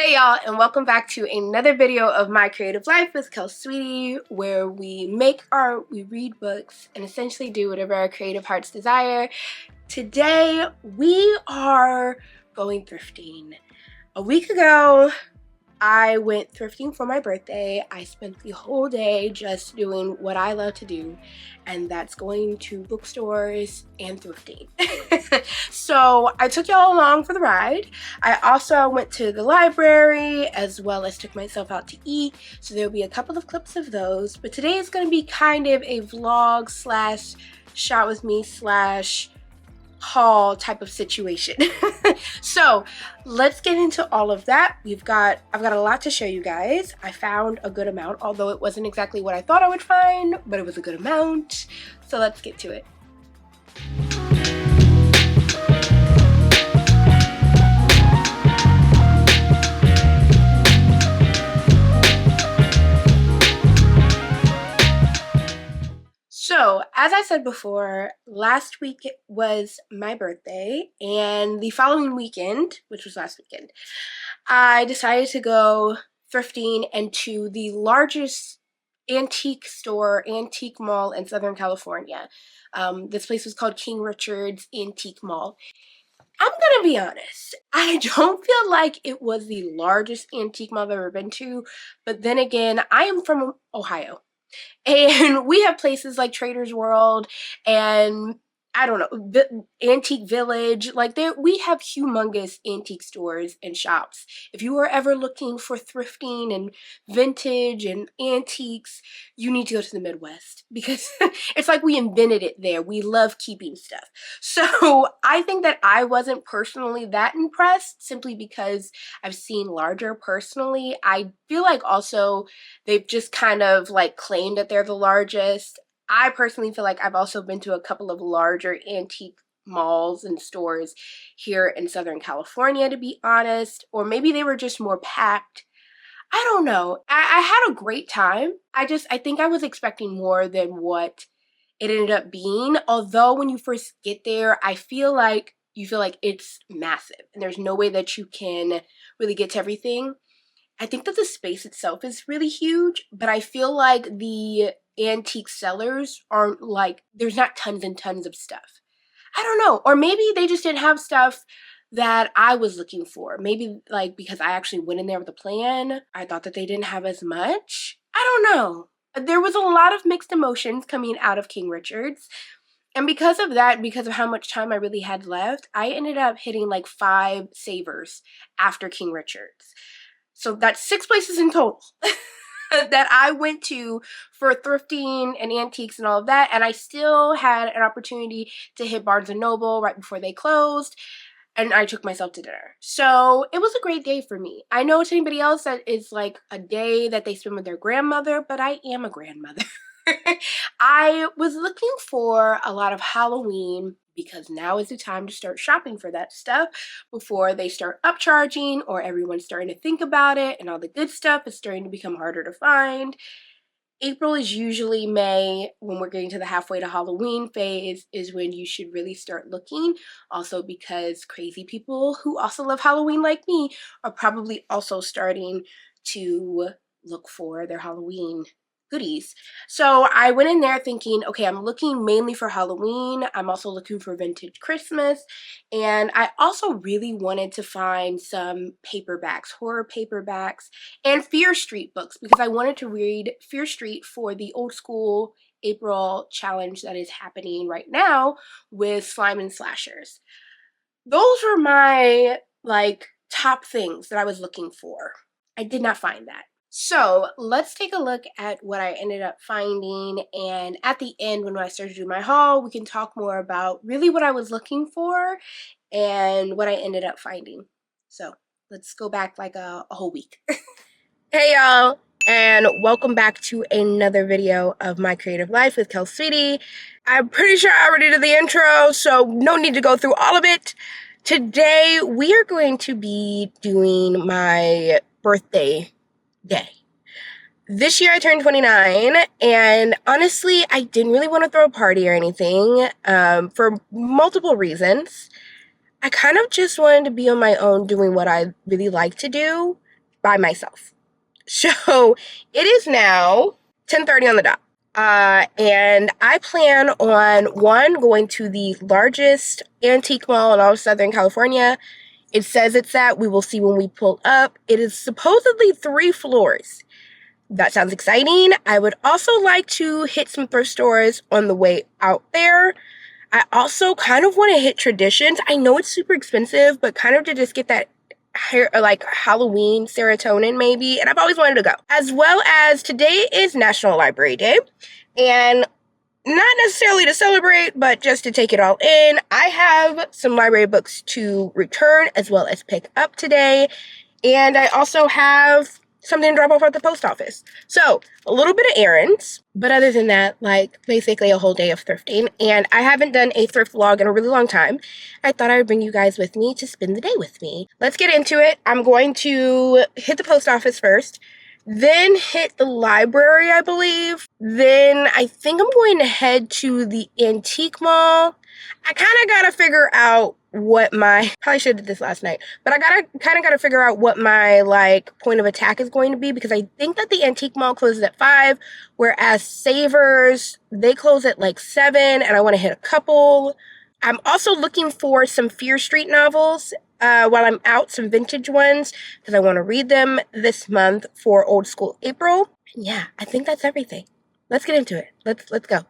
Hey y'all, and welcome back to another video of My Creative Life with Sweetie, where we make art, we read books, and essentially do whatever our creative hearts desire. Today, we are going thrifting. A week ago, I went thrifting for my birthday. I spent the whole day just doing what I love to do, and that's going to bookstores and thrifting. So I took y'all along for the ride. I also went to the library as well as took myself out to eat. So there'll be a couple of clips of those, but today is going to be kind of a vlog slash shot with me slash haul type of situation. So let's get into all of that. I've got a lot to show you guys. I found a good amount, although it wasn't exactly what I thought I would find, but it was a good amount. So let's get to it. So, as I said before, last week was my birthday, and the following weekend, which was last weekend, I decided to go thrifting into the largest antique mall in Southern California. This place was called King Richard's Antique Mall. I'm gonna be honest, I don't feel like it was the largest antique mall I've ever been to, but then again, I am from Ohio. And we have places like Trader's World and I don't know, Antique Village. Like we have humongous antique stores and shops. If you are ever looking for thrifting and vintage and antiques, you need to go to the Midwest because it's like we invented it there. We love keeping stuff. So I think that I wasn't personally that impressed simply because I've seen larger personally. I feel like also they've just kind of like claimed that they're the largest. I personally feel like I've also been to a couple of larger antique malls and stores here in Southern California, to be honest, or maybe they were just more packed. I don't know. I had a great time. I think I was expecting more than what it ended up being. Although when you first get there, you feel like it's massive and there's no way that you can really get to everything. I think that the space itself is really huge, but I feel like the antique sellers aren't like, there's not tons and tons of stuff. I don't know. Or maybe they just didn't have stuff that I was looking for. Maybe like because I actually went in there with a plan, I thought that they didn't have as much. I don't know. There was a lot of mixed emotions coming out of King Richard's. And because of that, because of how much time I really had left, I ended up hitting like 5 savers after King Richard's. So that's 6 places in total that I went to for thrifting and antiques and all of that. And I still had an opportunity to hit Barnes & Noble right before they closed. And I took myself to dinner. So it was a great day for me. I know to anybody else that is like a day that they spend with their grandmother, but I am a grandmother. I was looking for a lot of Halloween because now is the time to start shopping for that stuff before they start upcharging or everyone's starting to think about it and all the good stuff is starting to become harder to find. April is usually May, when we're getting to the halfway to Halloween phase, is when you should really start looking. Also because crazy people who also love Halloween like me are probably also starting to look for their Halloween goodies. So I went in there thinking, okay, I'm looking mainly for Halloween. I'm also looking for vintage Christmas. And I also really wanted to find some paperbacks, horror paperbacks, and Fear Street books because I wanted to read Fear Street for the old school April challenge that is happening right now with slime and slashers. Those were my like top things that I was looking for. I did not find that. So let's take a look at what I ended up finding, and at the end when I started to do my haul, we can talk more about really what I was looking for and what I ended up finding. So let's go back like a whole week. Hey y'all, and welcome back to another video of My Creative Life with Sweetie. I'm pretty sure I already did the intro, so no need to go through all of it. Today we are going to be doing my birthday day. This year I turned 29, and honestly, I didn't really want to throw a party or anything for multiple reasons. I kind of just wanted to be on my own doing what I really like to do by myself. So it is now 10:30 on the dot. And I plan on, one, going to the largest antique mall in all of Southern California. It says it's that. We will see when we pull up. It is supposedly 3 floors. That sounds exciting. I would also like to hit some thrift stores on the way out there. I also kind of want to hit Traditions. I know it's super expensive, but kind of to just get that like Halloween serotonin maybe, and I've always wanted to go. As well as today is National Library Day, and not necessarily to celebrate, but just to take it all in, I have some library books to return as well as pick up today, and I also have something to drop off at the post office. So a little bit of errands, but other than that, like basically a whole day of thrifting. And I haven't done a thrift vlog in a really long time. I thought I would bring you guys with me to spend the day with me. Let's get into it. I'm going to hit the post office first, then hit the library, I believe. Then I think I'm going to head to the antique mall. I kind of got to figure out what my, probably should have did this last night, but I kind of got to figure out what my like point of attack is going to be, because I think that the antique mall closes at 5, whereas Savers, they close at like 7, and I want to hit a couple. I'm also looking for some Fear Street novels while I'm out, some vintage ones, because I want to read them this month for Old School April. And yeah, I think that's everything. Let's get into it. Let's go.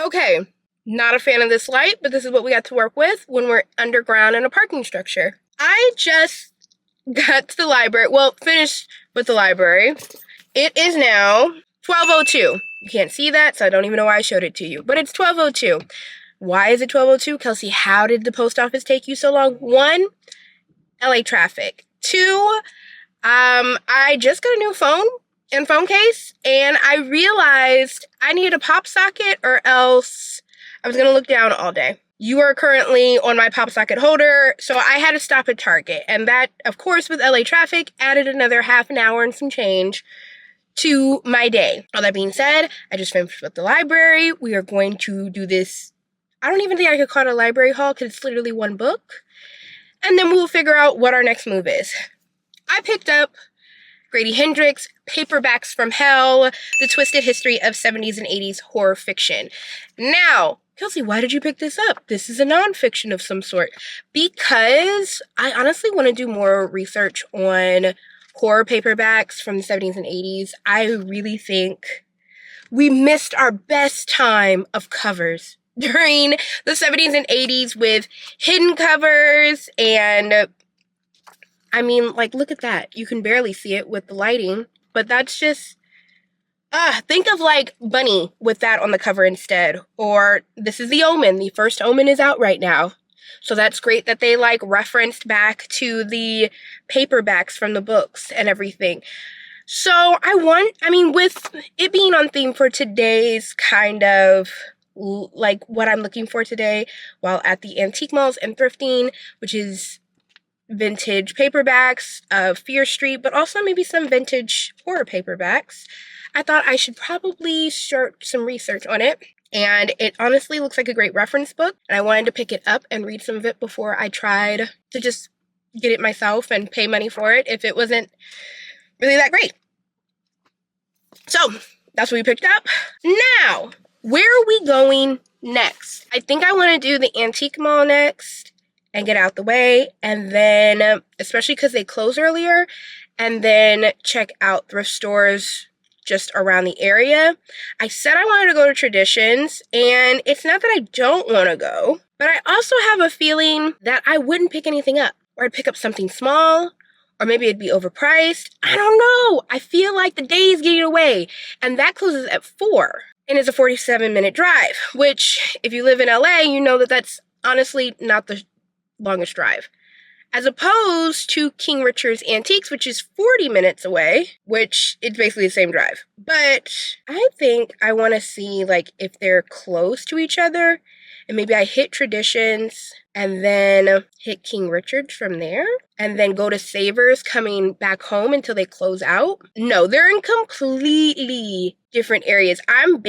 Okay, not a fan of this light, but this is what we got to work with when we're underground in a parking structure. I just got to the library, well, finished with the library. It is now 12:02. You can't see that, so I don't even know why I showed it to you, but it's 12:02. Why is it 12:02? Kelsey, how did the post office take you so long? 1, LA traffic. 2, I just got a new phone and phone case, and I realized I needed a pop socket or else I was going to look down all day. You are currently on my pop socket holder, so I had to stop at Target, and that, of course, with LA traffic, added another half an hour and some change to my day. All that being said, I just finished with the library. We are going to do this, I don't even think I could call it a library haul because it's literally one book, and then we'll figure out what our next move is. I picked up Grady Hendrix, Paperbacks from Hell, The Twisted History of 70s and 80s Horror Fiction. Now, Kelsey, why did you pick this up? This is a nonfiction of some sort. Because I honestly want to do more research on horror paperbacks from the 70s and 80s. I really think we missed our best time of covers during the 70s and 80s with hidden covers, and I mean, like, look at that. You can barely see it with the lighting, but that's just, think of, like, Bunny with that on the cover instead. Or this is The Omen. The first Omen is out right now. So that's great that they, like, referenced back to the paperbacks from the books and everything. So with it being on theme for today's kind of, like, what I'm looking for today while at the antique malls and thrifting, which is vintage paperbacks of Fear Street, but also maybe some vintage horror paperbacks, I thought I should probably start some research on it. And it honestly looks like a great reference book, and I wanted to pick it up and read some of it before I tried to just get it myself and pay money for it if it wasn't really that great. So that's what we picked up. Now, where are we going next? I think I want to do the antique mall next and get out the way, and then, especially because they close earlier, and then check out thrift stores just around the area. I said I wanted to go to Traditions, and it's not that I don't want to go, but I also have a feeling that I wouldn't pick anything up, or I'd pick up something small, or maybe it'd be overpriced. I don't know. I feel like the day is getting away, and that closes at 4, and it's a 47-minute drive, which, if you live in LA, you know that that's honestly not the longest drive. as opposed to King Richard's Antiques, which is 40 minutes away, which it's basically the same drive. But I think I want to see like if they're close to each other, and maybe I hit Traditions and then hit King Richard's from there, and then go to Savers coming back home until they close out. No, they're in completely different areas. I'm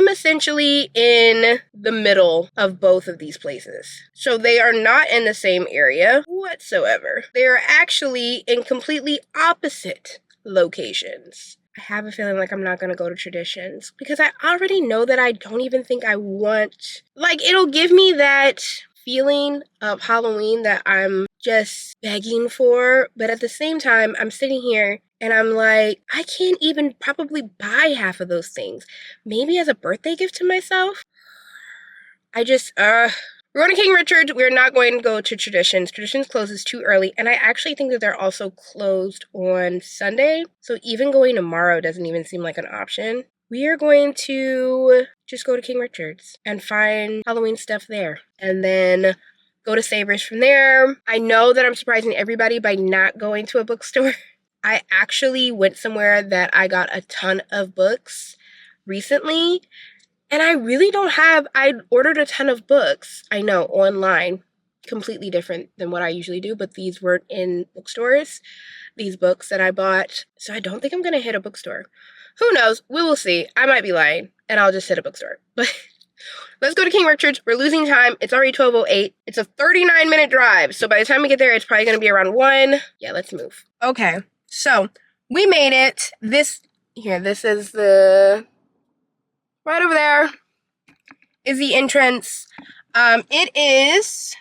essentially in the middle of both of these places. So they are not in the same area whatsoever. They are actually in completely opposite locations. I have a feeling like I'm not going to go to Traditions because I already know that I don't even think I want, like, it'll give me that feeling of Halloween that I'm just begging for. But at the same time, I'm sitting here and I'm like, I can't even probably buy half of those things. Maybe as a birthday gift to myself. We're going to King Richard's. We're not going to go to Traditions. Traditions closes too early. And I actually think that they're also closed on Sunday. So even going tomorrow doesn't even seem like an option. We are going to just go to King Richard's and find Halloween stuff there. And then go to Savers from there. I know that I'm surprising everybody by not going to a bookstore. I actually went somewhere that I got a ton of books recently. And I really don't have, I ordered a ton of books, I know, online, completely different than what I usually do, but these weren't in bookstores, these books that I bought, so I don't think I'm going to hit a bookstore. Who knows? We will see. I might be lying, and I'll just hit a bookstore. But let's go to King Richard's. We're losing time. It's already 12:08. It's a 39-minute drive, so by the time we get there, it's probably going to be around 1. Yeah, let's move. Okay, so we made it. This is the... Right over there is the entrance. It is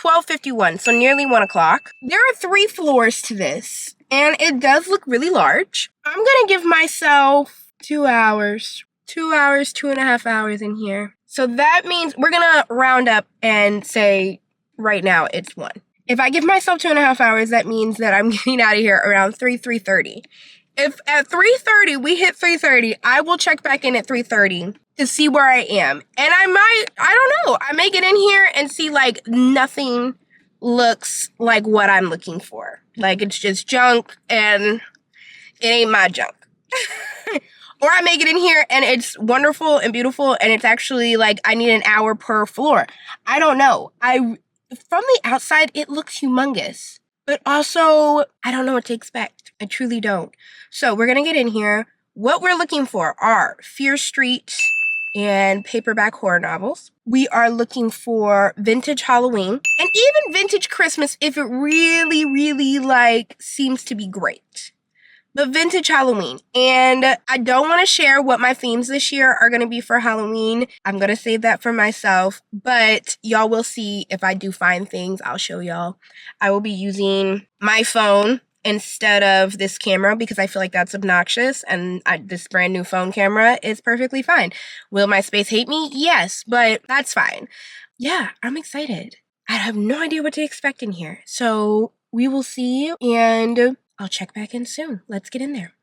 12:51, so nearly 1 o'clock. There are 3 floors to this, and it does look really large. I'm gonna give myself 2 hours. 2 hours, 2.5 hours in here. So that means we're gonna round up and say right now it's 1. If I give myself 2.5 hours, that means that I'm getting out of here around 3:30. If at 3:30 we hit 3:30, I will check back in at 3:30 to see where I am. And I don't know, I may get in here and see like nothing looks like what I'm looking for. Like it's just junk and it ain't my junk. Or I may get in here and it's wonderful and beautiful and it's actually like I need an hour per floor. I don't know. From the outside, it looks humongous. But also, I don't know what to expect. I truly don't. So we're going to get in here. What we're looking for are Fear Street and paperback horror novels. We are looking for vintage Halloween and even vintage Christmas if it really, really like seems to be great. But vintage Halloween. And I don't want to share what my themes this year are going to be for Halloween. I'm going to save that for myself. But y'all will see if I do find things. I'll show y'all. I will be using my phone instead of this camera because I feel like that's obnoxious. And this brand new phone camera is perfectly fine. Will my space hate me? Yes, but that's fine. Yeah, I'm excited. I have no idea what to expect in here. So we will see and I'll check back in soon. Let's get in there.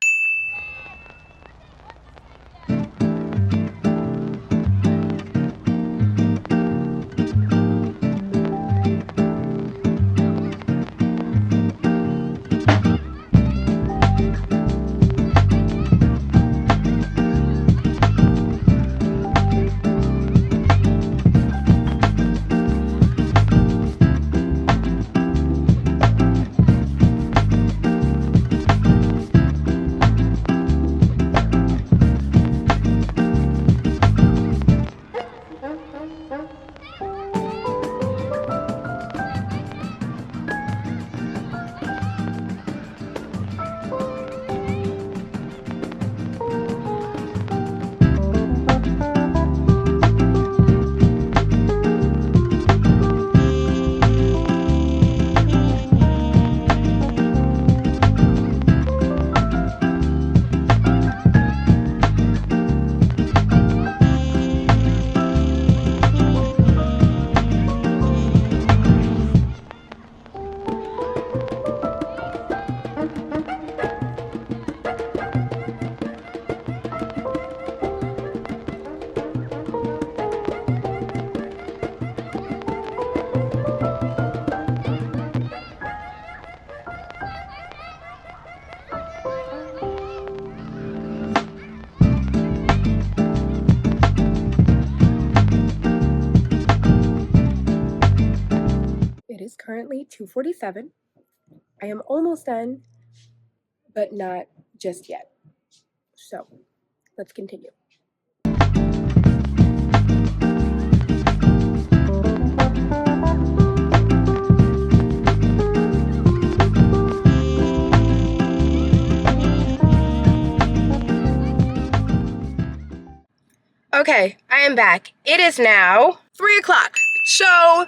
currently 2:47. I am almost done, but not just yet. So let's continue. Okay, I am back. It is now 3 o'clock. So,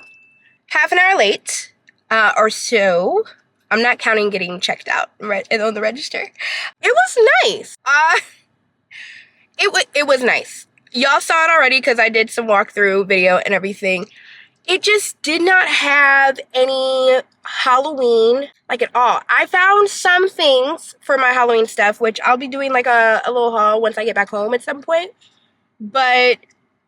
half an hour late, or so. I'm not counting getting checked out on the register. It was nice. It was nice. Y'all saw it already because I did some walkthrough video and everything. It just did not have any Halloween, like, at all. I found some things for my Halloween stuff, which I'll be doing like a little haul once I get back home at some point. But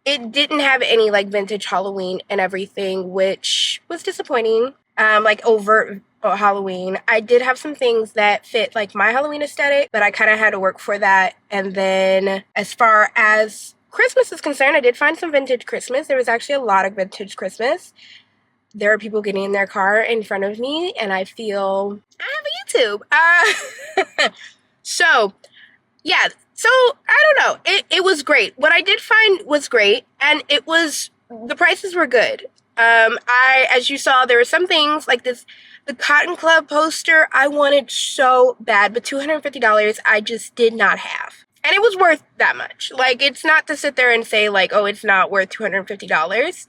it didn't have any like vintage Halloween and everything, which was disappointing. Like overt Halloween. I did have some things that fit like my Halloween aesthetic, but I kind of had to work for that. And then as far as Christmas is concerned, I did find some vintage Christmas. There was actually a lot of vintage Christmas. There are people getting in their car in front of me, and I feel I have a YouTube. So yeah. So, I don't know. It was great. What I did find was great, and the prices were good. As you saw, there were some things like this, the Cotton Club poster I wanted so bad, but $250 I just did not have. And it was worth that much. Like, it's not to sit there and say, like, oh, it's not worth $250.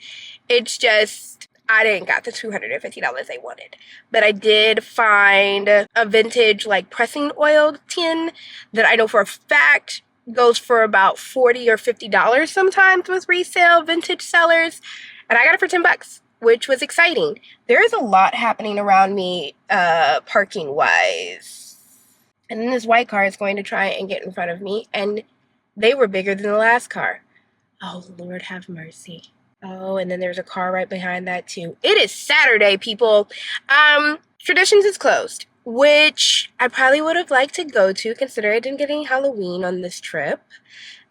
It's just, I didn't got the $250 I wanted. But I did find a vintage, like, pressing oil tin that I know for a fact goes for about $40 or $50 sometimes with resale vintage sellers. And I got it for $10, which was exciting. There is a lot happening around me, parking-wise. And then this white car is going to try and get in front of me, and they were bigger than the last car. Oh, Lord have mercy. Oh, and then there's a car right behind that too. It is Saturday, people. Traditions is closed, which I probably would have liked to go to, considering I didn't get any Halloween on this trip.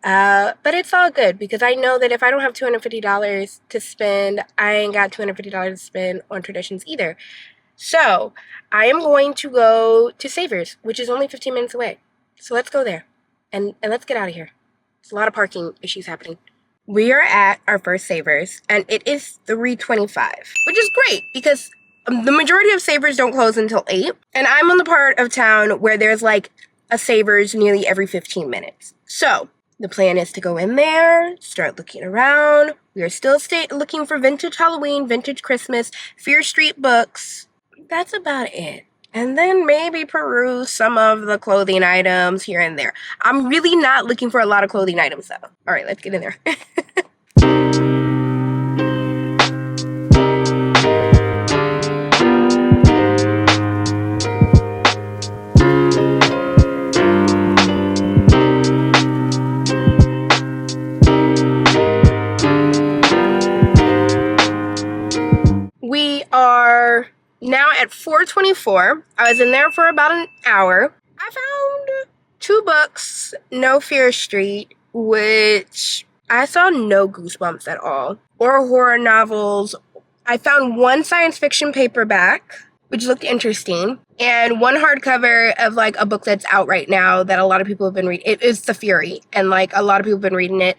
But it's all good, because I know that if I don't have $250 to spend, I ain't got $250 to spend on Traditions either. So, I am going to go to Savers, which is only 15 minutes away. So let's go there, and let's get out of here. There's a lot of parking issues happening. We are at our first Savers, and it is 3:25, which is great, because the majority of Savers don't close until 8, and I'm on the part of town where there's like a Savers nearly every 15 minutes. So, the plan is to go in there, start looking around. We are still looking for vintage Halloween, vintage Christmas, Fear Street books. That's about it. And then maybe peruse some of the clothing items here and there. I'm really not looking for a lot of clothing items, though. All right, let's get in there. We are now at 4:24. I was in there for about an hour. I found 2 books, no Fear Street, which I saw no Goosebumps at all, or horror novels. I found 1 science fiction paperback, which looked interesting, and 1 hardcover of like a book that's out right now that a lot of people have been reading. It is The Fury, and like a lot of people have been reading it.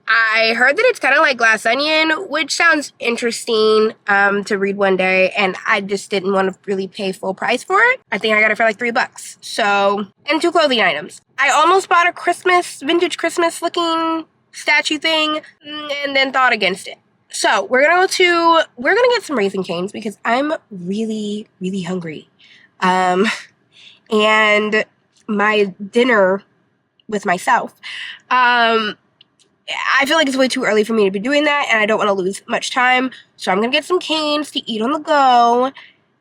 I heard that it's kind of like Glass Onion, which sounds interesting to read one day, and I just didn't want to really pay full price for it. I think I got it for like $3. So, and 2 clothing items. I almost bought a vintage Christmas looking statue thing, and then thought against it. So, we're gonna get some Raising Cane's because I'm really, really hungry. And my dinner with myself, I feel like it's way too early for me to be doing that, and I don't want to lose much time. So I'm going to get some Cane's to eat on the go,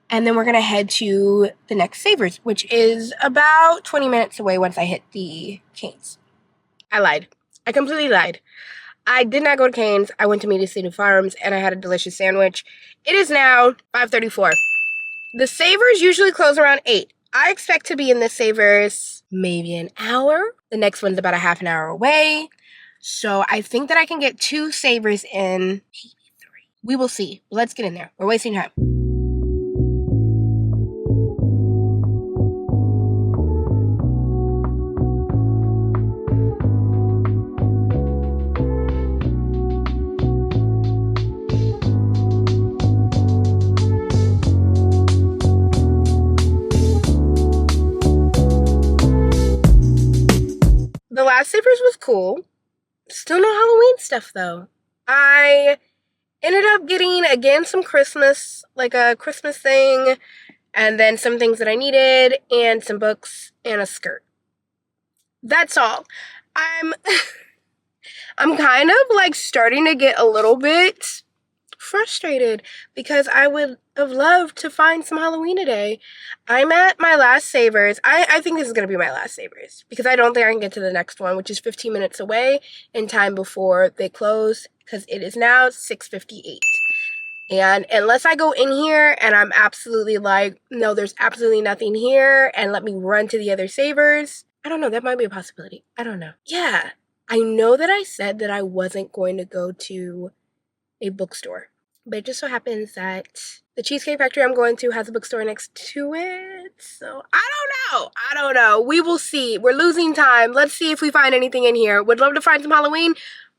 and then we're going to head to the next Savers, which is about 20 minutes away once I hit the Cane's. I lied. I completely lied. I did not go to Cane's. I went to Media City Farms, and I had a delicious sandwich. It is now 5:34. The Savers usually close around 8. I expect to be in the Savers maybe an hour. The next one's about a half an hour away. So I think that I can get 2 Savers in, maybe 3. We will see. Let's get in there. We're wasting time. last Savers was cool. Still no Halloween stuff though. I ended up getting again some Christmas, like a Christmas thing, and then some things that I needed, and some books and a skirt. That's all. I'm I'm kind of like starting to get a little bit frustrated because I would have loved to find some Halloween today. I'm at my last Savers. I think this is going to be my last Savers because I don't think I can get to the next one, which is 15 minutes away in time before they close because it is now 6:58. And unless I go in here and I'm absolutely like, no, there's absolutely nothing here, and let me run to the other Savers, I don't know, that might be a possibility. I don't know. Yeah, I know that I said that I wasn't going to go to a bookstore, but it just so happens that the Cheesecake Factory I'm going to has a bookstore next to it. So I don't know. We will see. We're losing time. Let's see if we find anything in here. Would love to find some Halloween.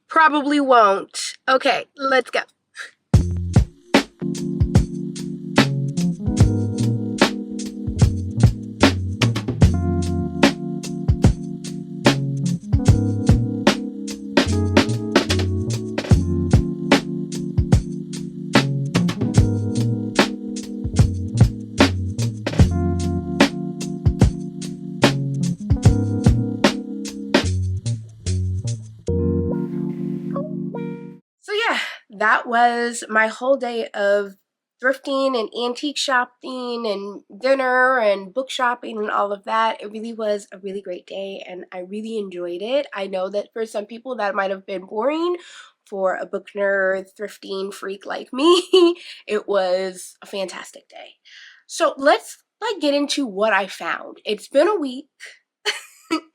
Probably won't. Okay, let's go. So yeah, that was my whole day of thrifting and antique shopping and dinner and book shopping and all of that. It really was a really great day and I really enjoyed it. I know that for some people that might have been boring. For a book nerd, thrifting freak like me, it was a fantastic day. So let's get into what I found. It's been a week.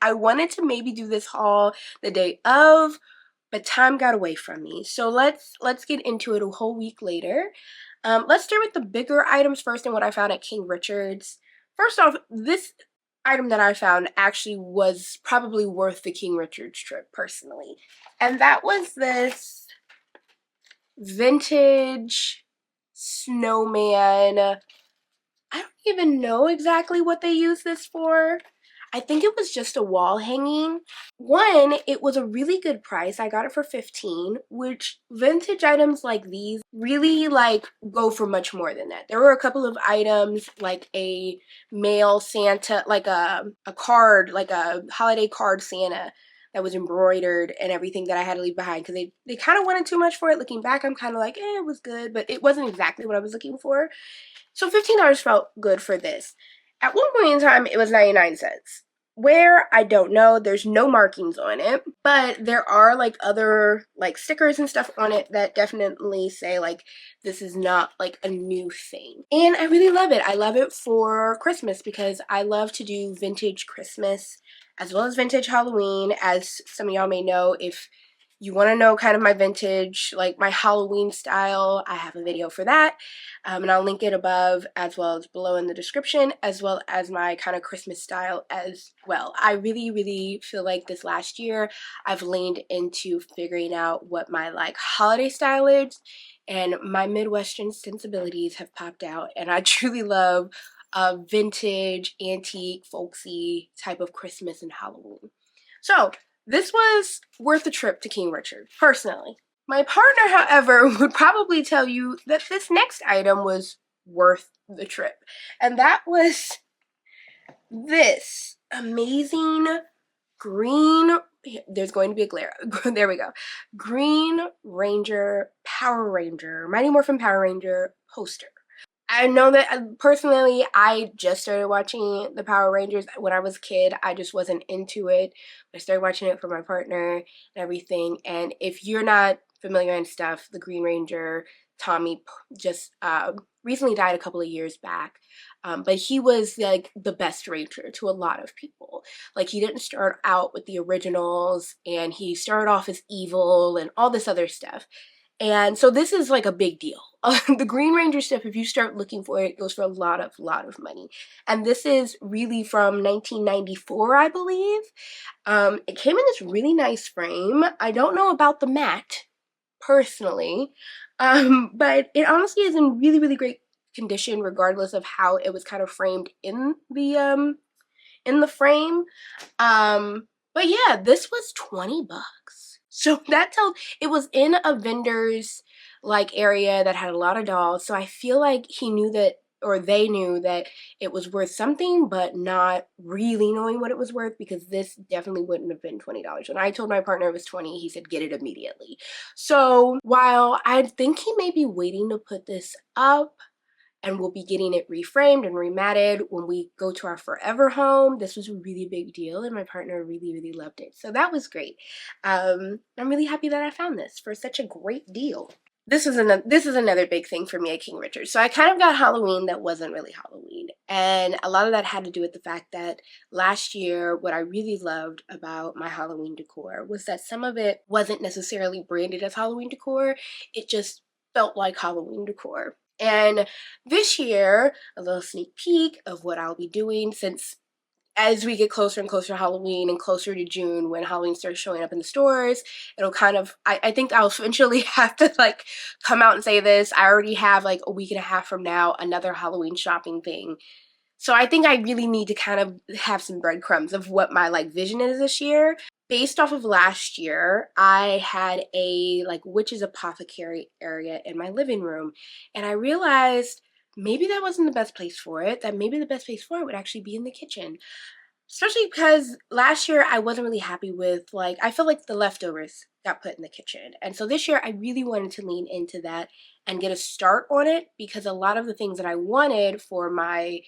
I wanted to maybe do this haul the day of, but time got away from me. So let's get into it a whole week later. Let's start with the bigger items first and what I found at King Richard's. First off, this item that I found actually was probably worth the King Richard's trip personally. And that was this vintage snowman. I don't even know exactly what they use this for. I think it was just a wall hanging. One, it was a really good price. I got it for $15, which vintage items like these really like go for much more than that. There were a couple of items like a male Santa, like a card, like a holiday card Santa that was embroidered and everything that I had to leave behind because they kind of wanted too much for it. Looking back, I'm kind of like, it was good, but it wasn't exactly what I was looking for. So $15 felt good for this. At one point in time, it was 99 cents. Where, I don't know. There's no markings on it, but there are like other like stickers and stuff on it that definitely say like this is not like a new thing. And I really love it. I love it for Christmas because I love to do vintage Christmas as well as vintage Halloween. As some of y'all may know, if you want to know kind of my vintage, like my Halloween style, I have a video for that. And I'll link it above as well as below in the description, as well as my kind of Christmas style as well. I really, really feel like this last year I've leaned into figuring out what my like holiday style is, and my Midwestern sensibilities have popped out, and I truly love a vintage, antique, folksy type of Christmas and Halloween. So this was worth the trip to King Richard, personally. My partner, however, would probably tell you that this next item was worth the trip. And that was this amazing green, there's going to be a glare, there we go, Green Ranger, Power Ranger, Mighty Morphin Power Ranger poster. I know that personally, I just started watching the Power Rangers when I was a kid. I just wasn't into it. I started watching it for my partner and everything. And if you're not familiar and stuff, the Green Ranger, Tommy, just recently died a couple of years back. But he was like the best ranger to a lot of people. Like he didn't start out with the originals, and he started off as evil and all this other stuff. And so this is like a big deal. The Green Ranger stuff, if you start looking for it, goes for a lot of money. And this is really from 1994, I believe. It came in this really nice frame. I don't know about the matte, personally, but it honestly is in really, really great condition, regardless of how it was kind of framed in the frame. But yeah, this was 20 bucks. So that tells, it was in a vendor's like area that had a lot of dolls. So I feel like he knew that, or they knew that it was worth something, but not really knowing what it was worth, because this definitely wouldn't have been $20. When I told my partner it was 20, he said get it immediately. So while I think he may be waiting to put this up, and we'll be getting it reframed and rematted when we go to our forever home. This was a really big deal, and my partner really, really loved it. So that was great. I'm really happy that I found this for such a great deal. This is another big thing for me at King Richard. So I kind of got Halloween that wasn't really Halloween. And a lot of that had to do with the fact that last year, what I really loved about my Halloween decor was that some of it wasn't necessarily branded as Halloween decor. It just felt like Halloween decor. And this year, a little sneak peek of what I'll be doing, since as we get closer and closer to Halloween and closer to June, when Halloween starts showing up in the stores, it'll kind of, I think I'll eventually have to like come out and say this. I already have like a week and a half from now another Halloween shopping thing. So I think I really need to kind of have some breadcrumbs of what my like vision is this year. Based off of last year, I had a like witch's apothecary area in my living room, and I realized maybe that wasn't the best place for it, that maybe the best place for it would actually be in the kitchen. Especially because last year I wasn't really happy with, like, I feel like the leftovers got put in the kitchen. And so this year I really wanted to lean into that and get a start on it, because a lot of the things that I wanted for my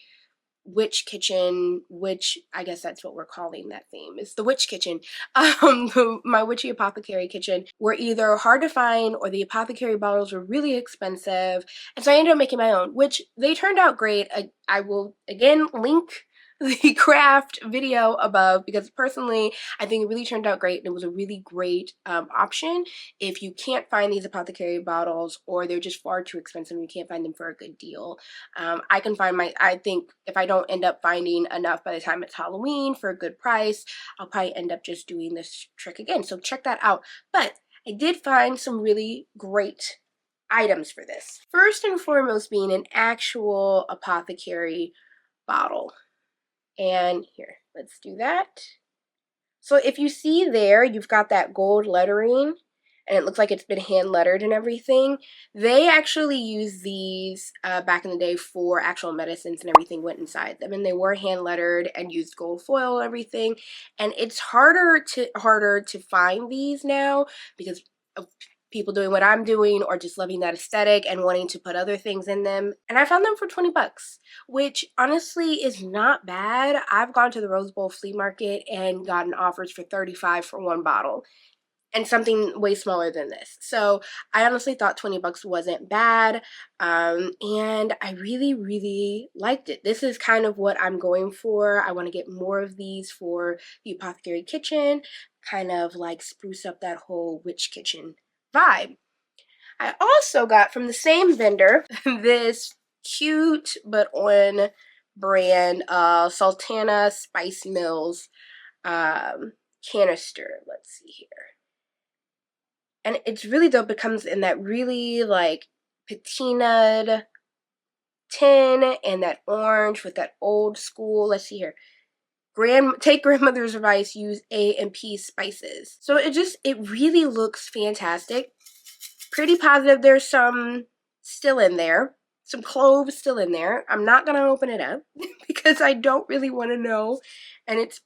witch kitchen, which I guess that's what we're calling that theme, is the witch kitchen, my witchy apothecary kitchen, were either hard to find or the apothecary bottles were really expensive. And so I ended up making my own, which they turned out great. I will again link the craft video above, because personally I think it really turned out great, and it was a really great option if you can't find these apothecary bottles, or they're just far too expensive and you can't find them for a good deal. I can find I think if I don't end up finding enough by the time it's Halloween for a good price, I'll probably end up just doing this trick again. So check that out. But I did find some really great items for this. First and foremost being an actual apothecary bottle. And here, let's do that. So if you see there, you've got that gold lettering, and it looks like it's been hand lettered and everything. They actually used these back in the day for actual medicines, and everything went inside them, and they were hand lettered and used gold foil and everything. And it's harder to find these now because of people doing what I'm doing, or just loving that aesthetic and wanting to put other things in them. And I found them for 20 bucks, which honestly is not bad. I've gone to the Rose Bowl flea market and gotten offers for 35 for one bottle, and something way smaller than this. So I honestly thought 20 bucks wasn't bad, and I really, really liked it. This is kind of what I'm going for. I want to get more of these for the apothecary kitchen, kind of like spruce up that whole witch kitchen vibe. I also got from the same vendor this cute but on brand Sultana Spice Mills canister. Let's see here. And it's really dope. It comes in that really like patinaed tin and that orange with that old school, let's see here, take grandmother's advice, use A and P spices. So it really looks fantastic. Pretty positive there's some still in there. Some cloves still in there. I'm not gonna open it up because I don't really want to know. And it's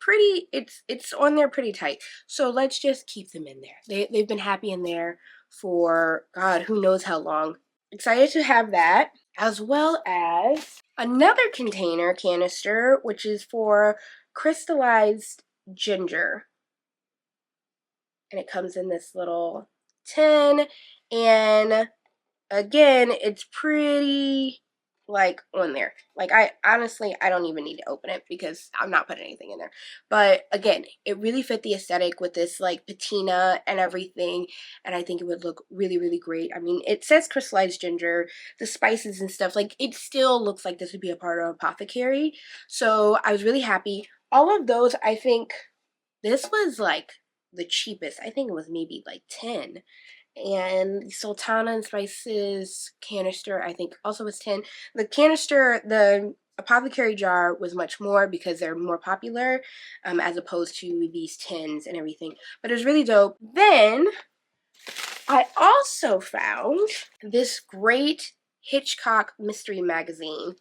on there pretty tight. So let's just keep them in there. They've been happy in there for, God, who knows how long. Excited to have that, as well as another canister, which is for crystallized ginger. And it comes in this little tin, and again, it's pretty like on there. Like I don't even need to open it because I'm not putting anything in there. But again, it really fit the aesthetic with this like patina and everything, and I think it would look really, really great. I mean, it says crystallized ginger, the spices and stuff, like it still looks like this would be a part of apothecary. So I was really happy. All of those, I think this was like the cheapest. I think it was maybe like 10. And the Sultana and Spices canister, I think, also was 10. The canister, the apothecary jar was much more because they're more popular as opposed to these tins and everything. But it was really dope. Then I also found this great Hitchcock mystery magazine,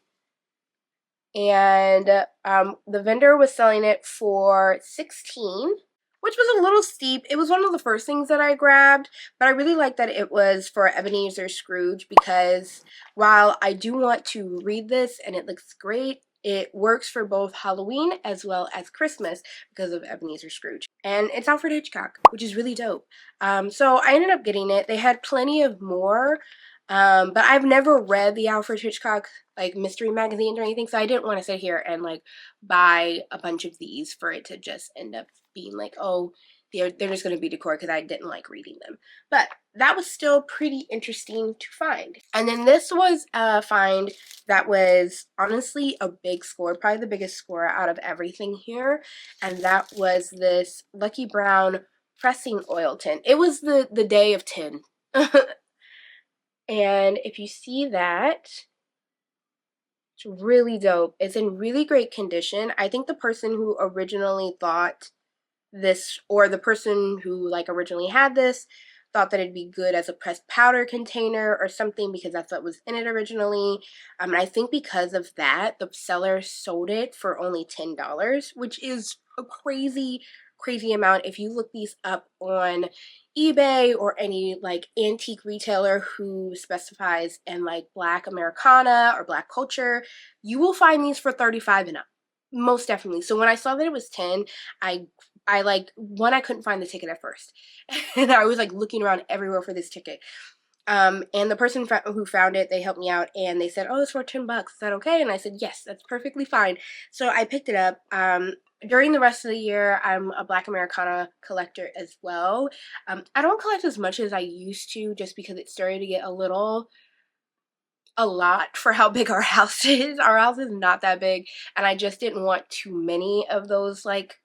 and the vendor was selling it for $16, which was a little steep. It was one of the first things that I grabbed, but I really like that it was for Ebenezer Scrooge, because while I do want to read this and it looks great, it works for both Halloween as well as Christmas because of Ebenezer Scrooge. And it's Alfred Hitchcock, which is really dope. So I ended up getting it. They had plenty of more, but I've never read the Alfred Hitchcock like mystery magazines or anything, so I didn't want to sit here and like buy a bunch of these for it to just end up being like, oh, they're just going to be decor, because I didn't like reading them. But that was still pretty interesting to find. And then this was a find that was honestly a big score, probably the biggest score out of everything here, and that was this Lucky Brown pressing oil tin. It was the day of tin. And if you see that, it's really dope. It's in really great condition. I think the person who originally thought this, or the person who like originally had this, thought that it'd be good as a pressed powder container or something, because that's what was in it originally. And I think because of that, the seller sold it for only $10, which is a crazy amount. If you look these up on eBay or any like antique retailer who specifies in like Black Americana or Black culture, you will find these for $35 and up, most definitely. So when I saw that it was 10, I like, one, I couldn't find the ticket at first, and I was like looking around everywhere for this ticket. And the person who found it, they helped me out, and they said, oh, it's for $10. Is that okay? And I said, yes, that's perfectly fine. So I picked it up. During the rest of the year, I'm a Black Americana collector as well. I don't collect as much as I used to, just because it started to get a lot for how big our house is. Our house is not that big, and I just didn't want too many of those like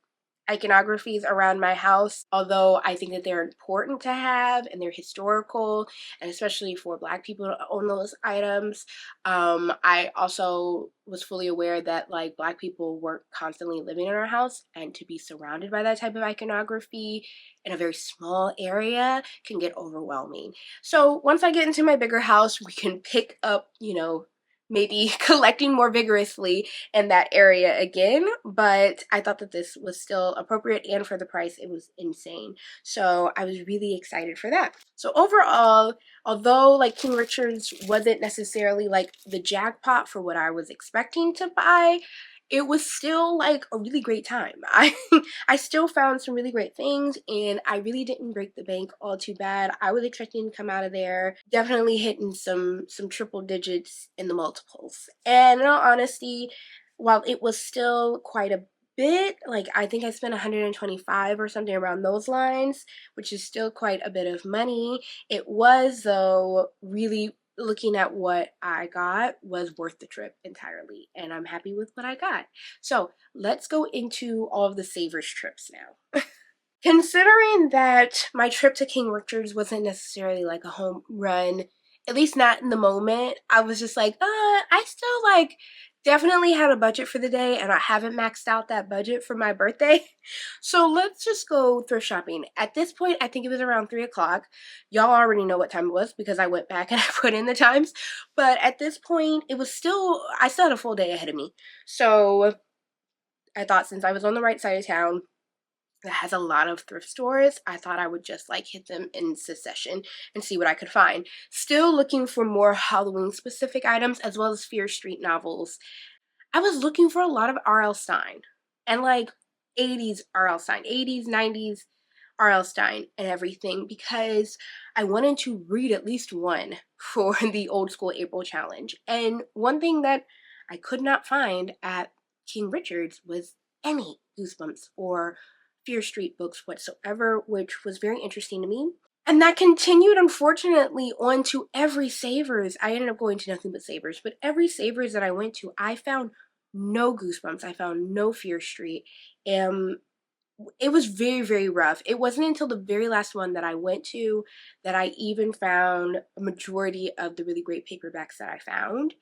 iconographies around my house, although I think that they're important to have and they're historical, and especially for Black people to own those items. I also was fully aware that like Black people weren't constantly living in our house, and to be surrounded by that type of iconography in a very small area can get overwhelming. So once I get into my bigger house, we can pick up, you know, maybe collecting more vigorously in that area again. But I thought that this was still appropriate, and for the price, it was insane. So I was really excited for that. So overall, although like King Richard's wasn't necessarily like the jackpot for what I was expecting to buy, it was still like a really great time. I still found some really great things, and I really didn't break the bank all too bad. I was expecting to come out of there definitely hitting some triple digits in the multiples. And in all honesty, while it was still quite a bit, like I think I spent 125 or something around those lines, which is still quite a bit of money. It was, though, really, looking at what I got, was worth the trip entirely, and I'm happy with what I got. So let's go into all of the savers trips now. Considering that my trip to King Richard's wasn't necessarily like a home run, at least not in the moment, I was just like, I still like definitely had a budget for the day, and I haven't maxed out that budget for my birthday. So let's just go thrift shopping. At this point, I think it was around 3 o'clock. Y'all already know what time it was because I went back and I put in the times. But at this point, I still had a full day ahead of me. So I thought, since I was on the right side of town that has a lot of thrift stores, I thought I would just like hit them in succession and see what I could find. Still looking for more Halloween specific items, as well as Fear Street novels. I was looking for a lot of R.L. Stine, and like 80s R.L. Stine, 80s, 90s R.L. Stine and everything, because I wanted to read at least one for the Old School April Challenge. And one thing that I could not find at King Richard's was any Goosebumps or Fear Street books whatsoever, which was very interesting to me. And that continued, unfortunately, on to every Savers. I ended up going to nothing but Savers, but every Savers that I went to, I found no Goosebumps. I found no Fear Street. It was very, very rough. It wasn't until the very last one that I went to that I even found a majority of the really great paperbacks that I found.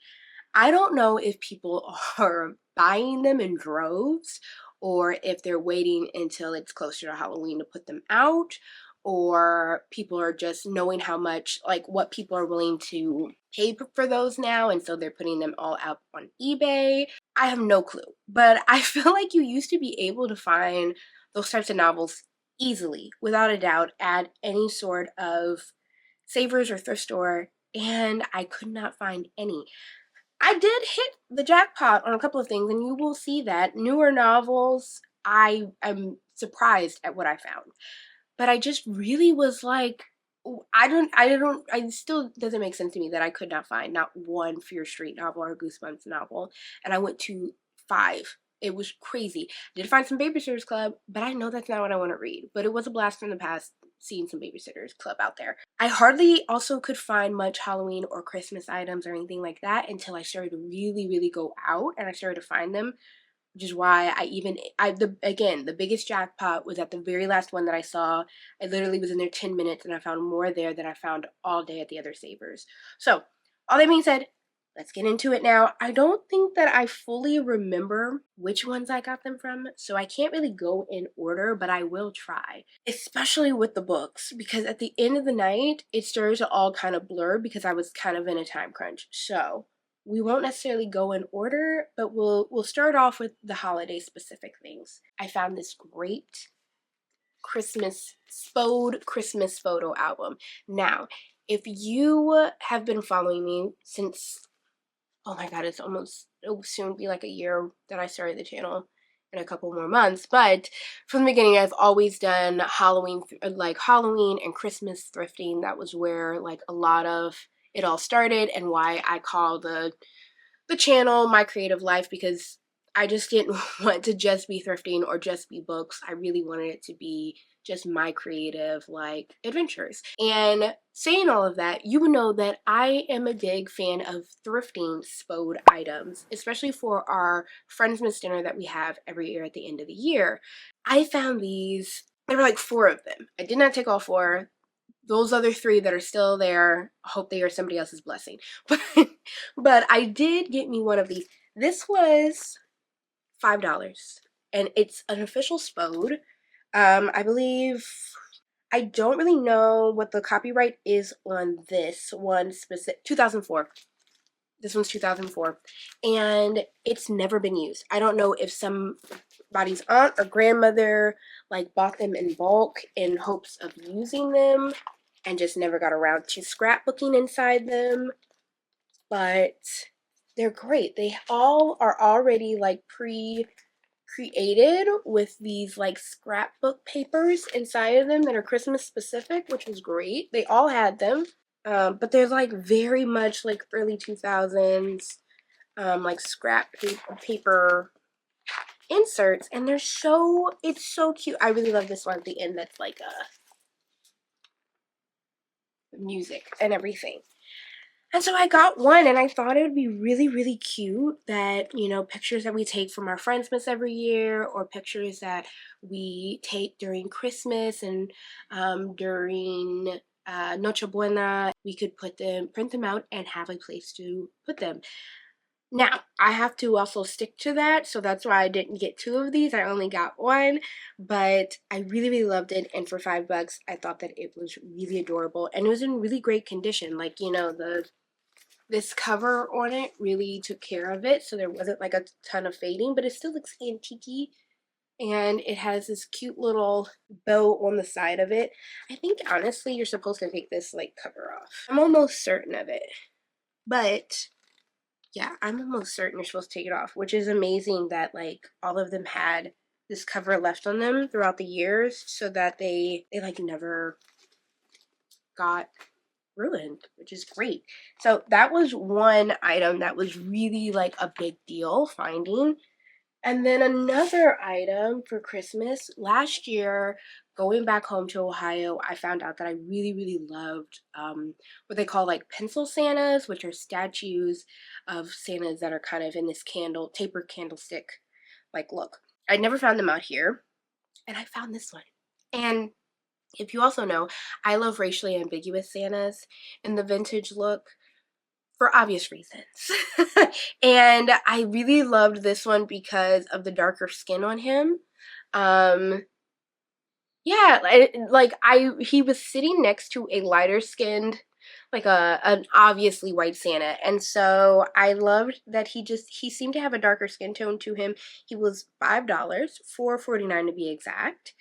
I don't know if people are buying them in droves or if they're waiting until it's closer to Halloween to put them out, or people are just knowing how much, like what people are willing to pay for those now, and so they're putting them all out on eBay. I have no clue, but I feel like you used to be able to find those types of novels easily, without a doubt, at any sort of Savers or thrift store, and I could not find any. I did hit the jackpot on a couple of things, and you will see that. Newer novels, I am surprised at what I found. But I just really was like, I still doesn't make sense to me that I could not find not one Fear Street novel or Goosebumps novel. And I went to 5. It was crazy. I did find some Babysitters Club, but I know that's not what I want to read. But it was a blast from the past seeing some Babysitters Club out there. I hardly also could find much Halloween or Christmas items or anything like that until I started to really, really go out and I started to find them, which is why the biggest jackpot was at the very last one that I saw. I literally was in there 10 minutes and I found more there than I found all day at the other Savers. So, all that being said, let's get into it now. I don't think that I fully remember which ones I got them from, so I can't really go in order, but I will try. Especially with the books, because at the end of the night, it started to all kind of blur because I was kind of in a time crunch. So, we won't necessarily go in order, but we'll start off with the holiday specific things. I found this great Christmas photo album. Now, if you have been following me since, oh my god, it'll soon be like a year that I started the channel, in a couple more months, but from the beginning I've always done Halloween and Christmas thrifting. That was where like a lot of it all started, and why I call the channel My Creative Life, because I just didn't want to just be thrifting or just be books. I really wanted it to be just my creative like adventures. And saying all of that, you would know that I am a big fan of thrifting spode items, especially for our Friendsmas dinner that we have every year at the end of the year. I found these. There were like 4 of them. I did not take all 4. Those other 3 that are still there, I hope they are somebody else's blessing. But I did get me one of these. This was $5, and it's an official spode. I believe, I don't really know what the copyright is on this one specific. 2004. This one's 2004, and it's never been used. I don't know if somebody's aunt or grandmother like bought them in bulk in hopes of using them and just never got around to scrapbooking inside them, but they're great. They all are already like pre-created with these like scrapbook papers inside of them that are Christmas specific, which was great. They all had them, but they're like very much like early 2000s like scrap paper inserts, and it's so cute. I really love this one at the end that's like music and everything. And so I got one, and I thought it would be really, really cute that, you know, pictures that we take from our Friendsmas every year, or pictures that we take during Christmas and during Noche Buena, we could print them out, and have a place to put them. Now, I have to also stick to that, so that's why I didn't get 2 of these. I only got 1, but I really, really loved it, and for $5, I thought that it was really adorable, and it was in really great condition. Like, you know, this cover on it really took care of it, so there wasn't like a ton of fading, but it still looks antique-y, and it has this cute little bow on the side of it. I think, honestly, you're supposed to take this, like, cover off. I'm almost certain of it, but yeah, I'm almost certain you're supposed to take it off, which is amazing that like all of them had this cover left on them throughout the years, so that they like never got ruined, which is great. So that was one item that was really like a big deal finding. And then another item for Christmas, last year, going back home to Ohio, I found out that I really, really loved what they call like pencil Santas, which are statues of Santas that are kind of in this taper candlestick like look. I'd never found them out here, and I found this one. And if you also know, I love racially ambiguous Santas in the vintage look. for obvious reasons. And I really loved this one because of the darker skin on him. Yeah, he was sitting next to a lighter skinned, like an obviously white Santa, and so I loved that he seemed to have a darker skin tone to him. He was $5, $4.49 to be exact.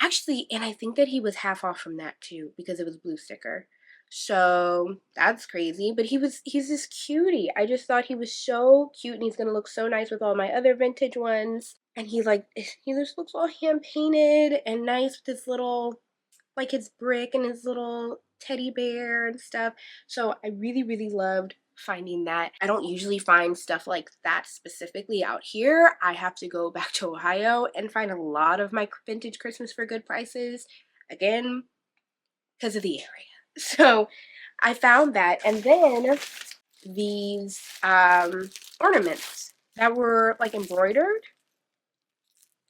Actually, and I think that he was half off from that too because it was blue sticker. So that's crazy. But he's this cutie. I just thought he was so cute and he's gonna look so nice with all my other vintage ones. And he just looks all hand painted and nice with his little, like his brick and his little teddy bear and stuff. So I really, really loved finding that. I don't usually find stuff like that specifically out here. I have to go back to Ohio and find a lot of my vintage Christmas for good prices, again, because of the area. So I found that, and then these ornaments that were like embroidered,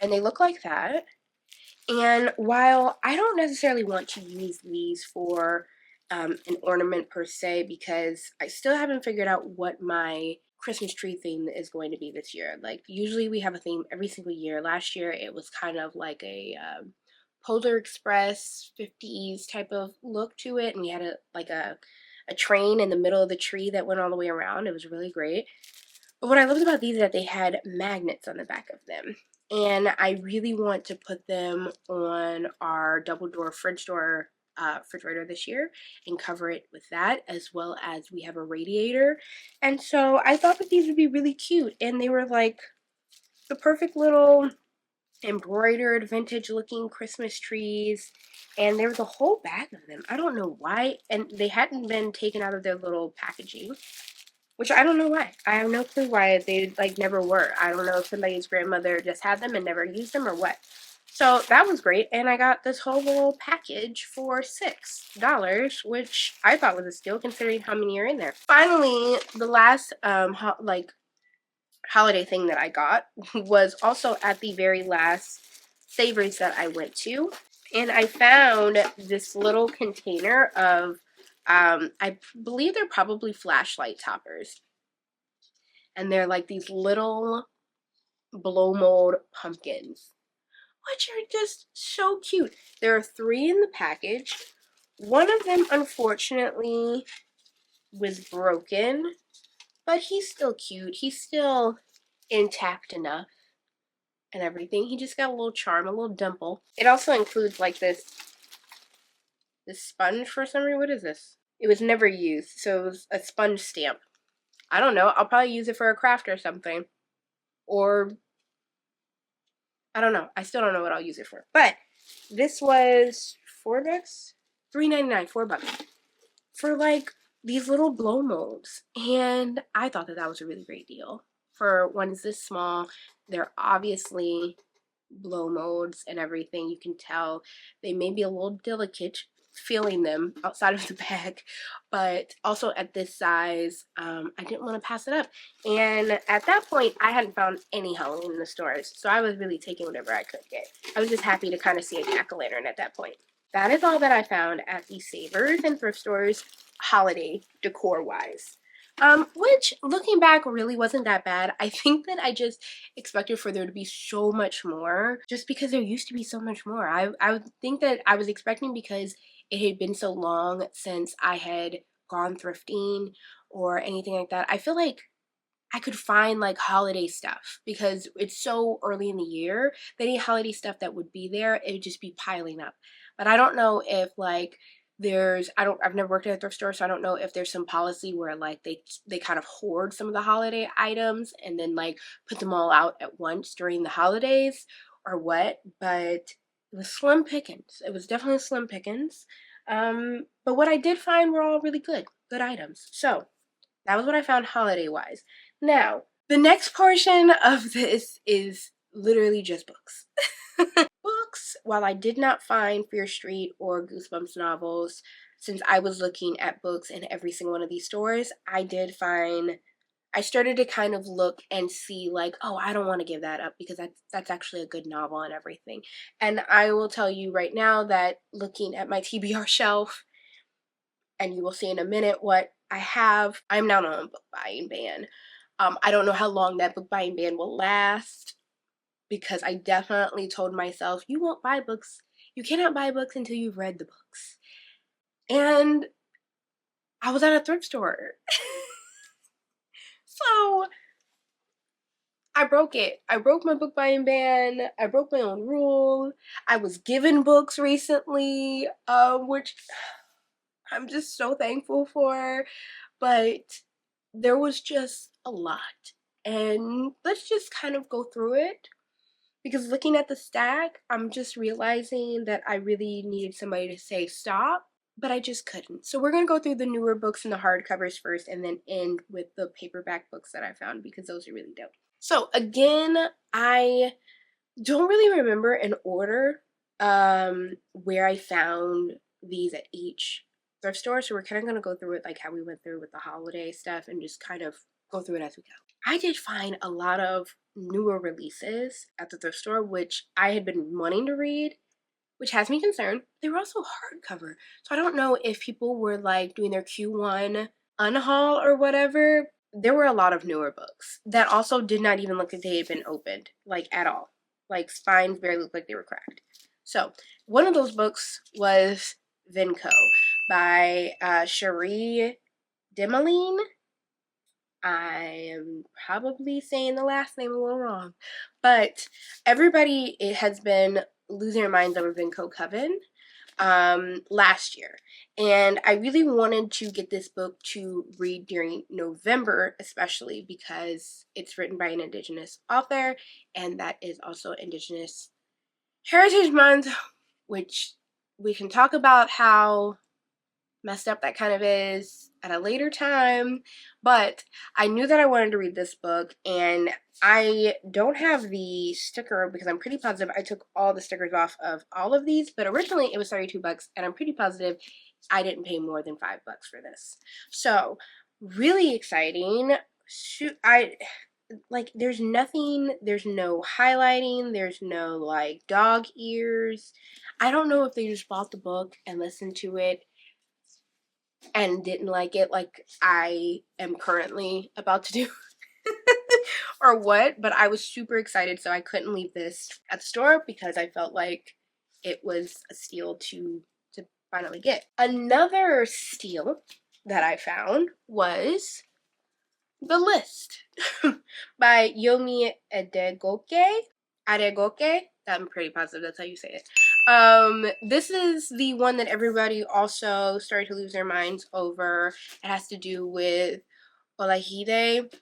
and they look like that. And while I don't necessarily want to use these for an ornament per se, because I still haven't figured out what my Christmas tree theme is going to be this year. Like, usually we have a theme every single year. Last year it was kind of like a Polar Express 50s type of look to it, and we had a train in the middle of the tree that went all the way around. It was really great. But what I loved about these is that they had magnets on the back of them. And I really want to put them on our double door fridge door refrigerator this year and cover it with that, as well as we have a radiator. And so I thought that these would be really cute, and they were like the perfect little embroidered vintage looking Christmas trees, and there was a whole bag of them. I don't know why, and they hadn't been taken out of their little packaging, which I don't know why. I have no clue why they like never were. I don't know if somebody's grandmother just had them and never used them or what. So that was great, and I got this whole little package for $6, which I thought was a steal considering how many are in there. Finally, the last holiday thing that I got was also at the very last Savories that I went to, and I found this little container of I believe they're probably flashlight toppers, and they're like these little blow mold pumpkins, which are just so cute. There are 3 in the package. One of them unfortunately was broken, but he's still cute. He's still intact enough and everything. He just got a little charm, a little dimple. It also includes like this sponge for some reason. What is this? It was never used, so it was a sponge stamp. I don't know. I'll probably use it for a craft or something. Or, I don't know. I still don't know what I'll use it for. But this was $4? $3.99, $4 for like these little blow molds. And I thought that that was a really great deal. For ones this small, they're obviously blow molds and everything. You can tell they may be a little delicate feeling them outside of the bag, but also at this size, I didn't want to pass it up. And at that point, I hadn't found any Halloween in the stores, so I was really taking whatever I could get. I was just happy to kind of see a jack-o'-lantern at that point. That is all that I found at the Savers and thrift stores, holiday decor wise. Which, looking back, really wasn't that bad. I think that I just expected for there to be so much more, just because there used to be so much more. I would think that I was expecting, because it had been so long since I had gone thrifting or anything like that. I feel like I could find like holiday stuff because it's so early in the year that any holiday stuff that would be there, it would just be piling up. But I don't know if like I've never worked at a thrift store, so I don't know if there's some policy where like they kind of hoard some of the holiday items and then like put them all out at once during the holidays or what. But it was slim pickings. It was definitely slim pickings. But what I did find were all really good items. So that was what I found holiday wise. Now, the next portion of this is literally just books. Books, while I did not find Fear Street or Goosebumps novels, since I was looking at books in every single one of these stores, I started to kind of look and see like, oh, I don't want to give that up because that's actually a good novel and everything. And I will tell you right now that looking at my TBR shelf, and you will see in a minute what I have. I'm now on a book buying ban. I don't know how long that book buying ban will last, because I definitely told myself, you won't buy books. You cannot buy books until you've read the books. And I was at a thrift store. So I broke it. I broke my book buying ban. I broke my own rule. I was given books recently, which I'm just so thankful for. But there was just a lot. And let's just kind of go through it. Because looking at the stack, I'm just realizing that I really needed somebody to say stop, but I just couldn't. So we're going to go through the newer books and the hardcovers first, and then end with the paperback books that I found, because those are really dope. So again, I don't really remember an order where I found these at each thrift store. So we're kind of going to go through it like how we went through with the holiday stuff, and just kind of go through it as we go. I did find a lot of newer releases at the thrift store, which I had been wanting to read, which has me concerned. They were also hardcover. So I don't know if people were like doing their Q1 unhaul or whatever. There were a lot of newer books that also did not even look like they had been opened, like at all. Like spines barely looked like they were cracked. So one of those books was Vinco by Cherie Demeline. I am probably saying the last name a little wrong, but everybody has been losing their minds over Vinco Coven last year, and I really wanted to get this book to read during November, especially because it's written by an Indigenous author, and that is also Indigenous Heritage Month, which we can talk about how messed up that kind of is at a later time. But I knew that I wanted to read this book, and I don't have the sticker because I'm pretty positive I took all the stickers off of all of these, but originally it was $32, and I'm pretty positive I didn't pay more than $5 for this. So really exciting. Shoot, there's nothing, there's no highlighting, there's no like dog ears. I don't know if they just bought the book and listened to it and didn't like it like I am currently about to do or what, but I was super excited, so I couldn't leave this at the store because I felt like it was a steal to finally get. Another steal that I found was The List by Yomi Adegoke. I'm pretty positive that's how you say it. This is the one that everybody also started to lose their minds over. It has to do with Olahide.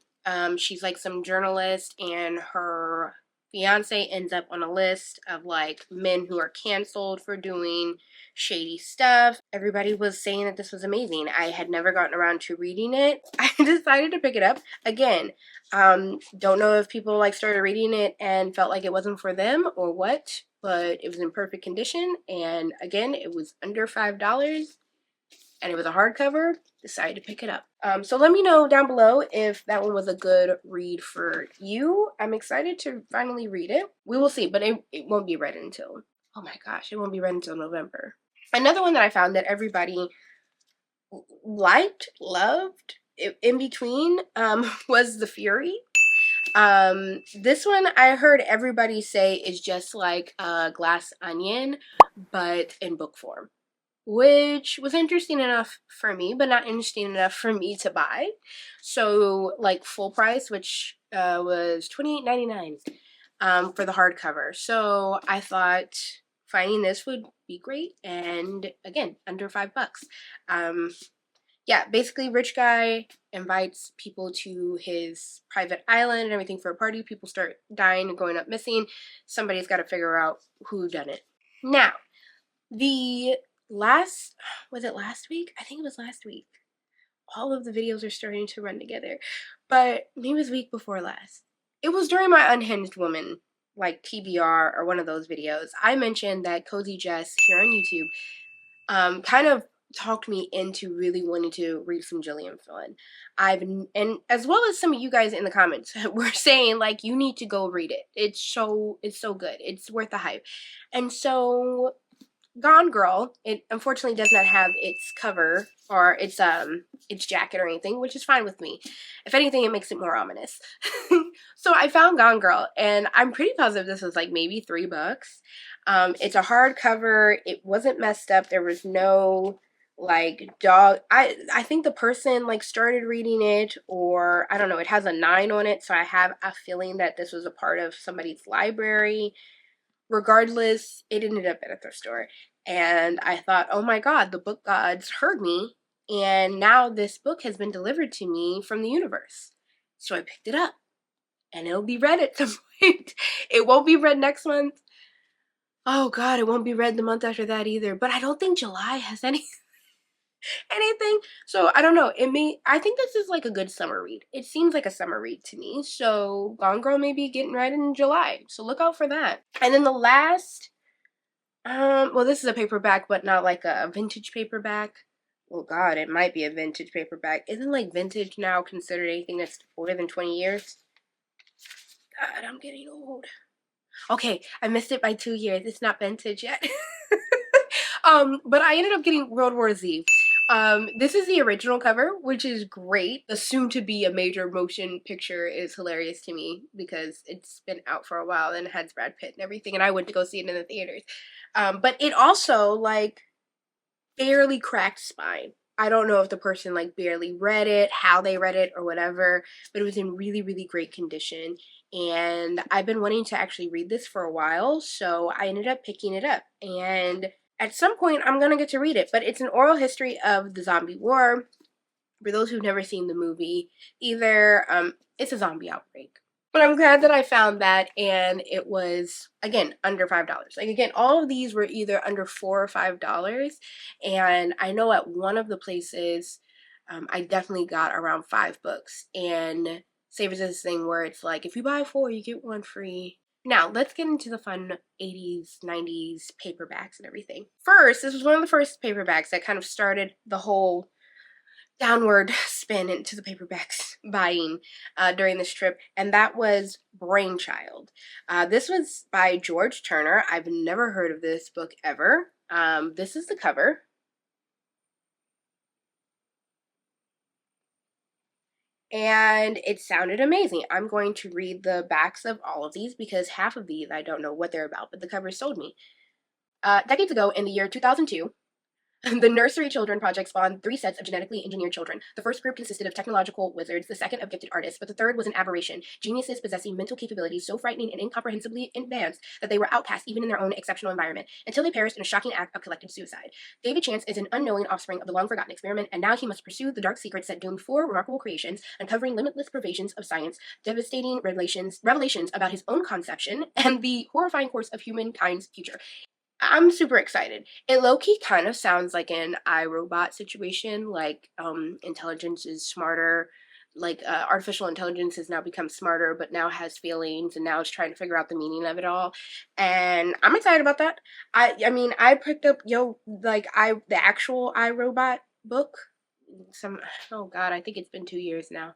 She's like some journalist, and her fiance ends up on a list of like men who are canceled for doing shady stuff. Everybody was saying that this was amazing. I had never gotten around to reading it. I decided to pick it up again. Don't know if people like started reading it and felt like it wasn't for them or what, but it was in perfect condition, and again, it was under $5, and it was a hardcover. Decided to pick it up. So let me know down below if that one was a good read for you. I'm excited to finally read it. We will see, but it won't be read until, oh my gosh, it won't be read until November. Another one that I found that everybody liked, loved, in between, was The Fury. This one I heard everybody say is just like a Glass Onion, but in book form, which was interesting enough for me, but not interesting enough for me to buy. So like full price, which was $28.99 for the hardcover. So I thought finding this would be great, and again, under $5. Yeah, basically rich guy invites people to his private island and everything for a party. People start dying and going up missing. Somebody's got to figure out who done it. Now, was it last week? I think it was last week. All of the videos are starting to run together. But maybe it was week before last. It was during my Unhinged Woman, like TBR or one of those videos. I mentioned that Cozy Jess here on YouTube kind of talked me into really wanting to read some Gillian Flynn. And as well as some of you guys in the comments were saying like, you need to go read it. It's so good. It's worth the hype. And so Gone Girl. It unfortunately does not have its cover or its jacket or anything, which is fine with me. If anything, it makes it more ominous. So I found Gone Girl, and I'm pretty positive this was like maybe $3. It's a hardcover. It wasn't messed up. There was no like dog. I think the person like started reading it, or I don't know. It has a 9 on it, so I have a feeling that this was a part of somebody's library. Regardless, it ended up at a thrift store. And I thought, oh my God, the book gods heard me. And now this book has been delivered to me from the universe. So I picked it up. And it'll be read at some point. It won't be read next month. Oh God, it won't be read the month after that either. But I don't think July has anything. So I don't know. I think this is like a good summer read. It seems like a summer read to me. So Gone Girl may be getting read in July. So look out for that. And then the last, well, this is a paperback, but not like a vintage paperback. Well, God, it might be a vintage paperback. Isn't like vintage now considered anything that's older than 20 years? God, I'm getting old. Okay, I missed it by 2 years. It's not vintage yet. But I ended up getting World War Z. This is the original cover, which is great. The soon-to-be a major motion picture is hilarious to me because it's been out for a while and it has Brad Pitt and everything, and I went to go see it in the theaters. But it also, like, barely cracked spine. I don't know if the person, like, barely read it, how they read it, or whatever, but it was in really, really great condition. And I've been wanting to actually read this for a while, so I ended up picking it up. And at some point, I'm gonna get to read it, but it's an oral history of the zombie war. For those who've never seen the movie, it's a zombie outbreak. But I'm glad that I found that, and it was, again, under $5. Like, again, all of these were either under $4 or $5, and I know at one of the places, I definitely got around 5 books, and Savers is this thing where it's like, if you buy 4, you get 1 free. Now, let's get into the fun 80s, 90s paperbacks and everything. First, this was one of the first paperbacks that kind of started the whole downward spin into the paperbacks buying during this trip, and that was Brainchild. This was by George Turner. I've never heard of this book ever. This is the cover. And it sounded amazing. I'm going to read the backs of all of these because half of these I don't know what they're about, but the covers sold me. Decades ago, in the year 2002, the Nursery Children Project spawned 3 sets of genetically engineered children. The first group consisted of technological wizards, the second of gifted artists, but the third was an aberration, geniuses possessing mental capabilities so frightening and incomprehensibly advanced that they were outcast even in their own exceptional environment, until they perished in a shocking act of collective suicide. David Chance is an unknowing offspring of the long-forgotten experiment, and now he must pursue the dark secrets that doomed 4 remarkable creations, uncovering limitless pervasions of science, devastating revelations about his own conception, and the horrifying course of humankind's future. I'm super excited. It low-key kind of sounds like an iRobot situation, like intelligence is smarter, like artificial intelligence has now become smarter, but now has feelings, and now it's trying to figure out the meaning of it all. And I'm excited about that. I mean, I picked up the actual iRobot book. Oh God, I think it's been 2 years now,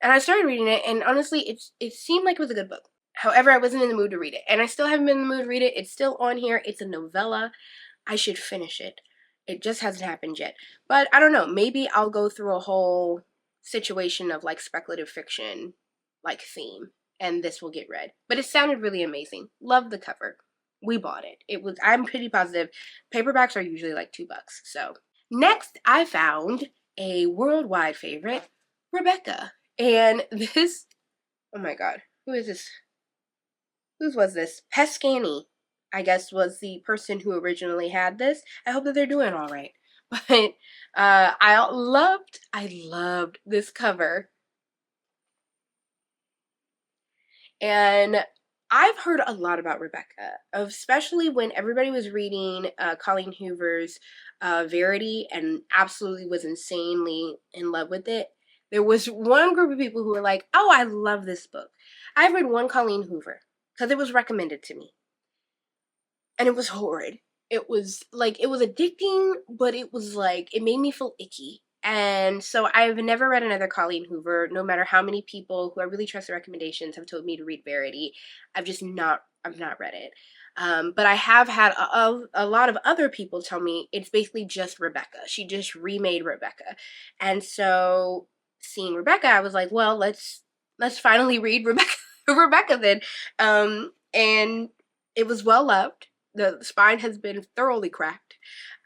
and I started reading it, and honestly, it seemed like it was a good book. However, I wasn't in the mood to read it, and I still haven't been in the mood to read it. It's still on here. It's a novella. I should finish it. It just hasn't happened yet. But I don't know. Maybe I'll go through a whole situation of like speculative fiction, like theme, and this will get read. But it sounded really amazing. Love the cover. We bought it. I'm pretty positive. Paperbacks are usually like $2. So next, I found a worldwide favorite, Rebecca, and this. Oh my God, who is this? Whose was this? Pescani, I guess, was the person who originally had this. I hope that they're doing all right. But I loved this cover. And I've heard a lot about Rebecca, especially when everybody was reading Colleen Hoover's Verity and absolutely was insanely in love with it. There was one group of people who were like, oh, I love this book. I've read one Colleen Hoover because it was recommended to me. And it was horrid. It was addicting, but it was like, it made me feel icky. And so I've never read another Colleen Hoover, no matter how many people who I really trust the recommendations have told me to read Verity. I've not read it. But I have had a lot of other people tell me it's basically just Rebecca. She just remade Rebecca. And so seeing Rebecca, I was like, well, let's finally read Rebecca Rebecca then. And it was well loved. The spine has been thoroughly cracked.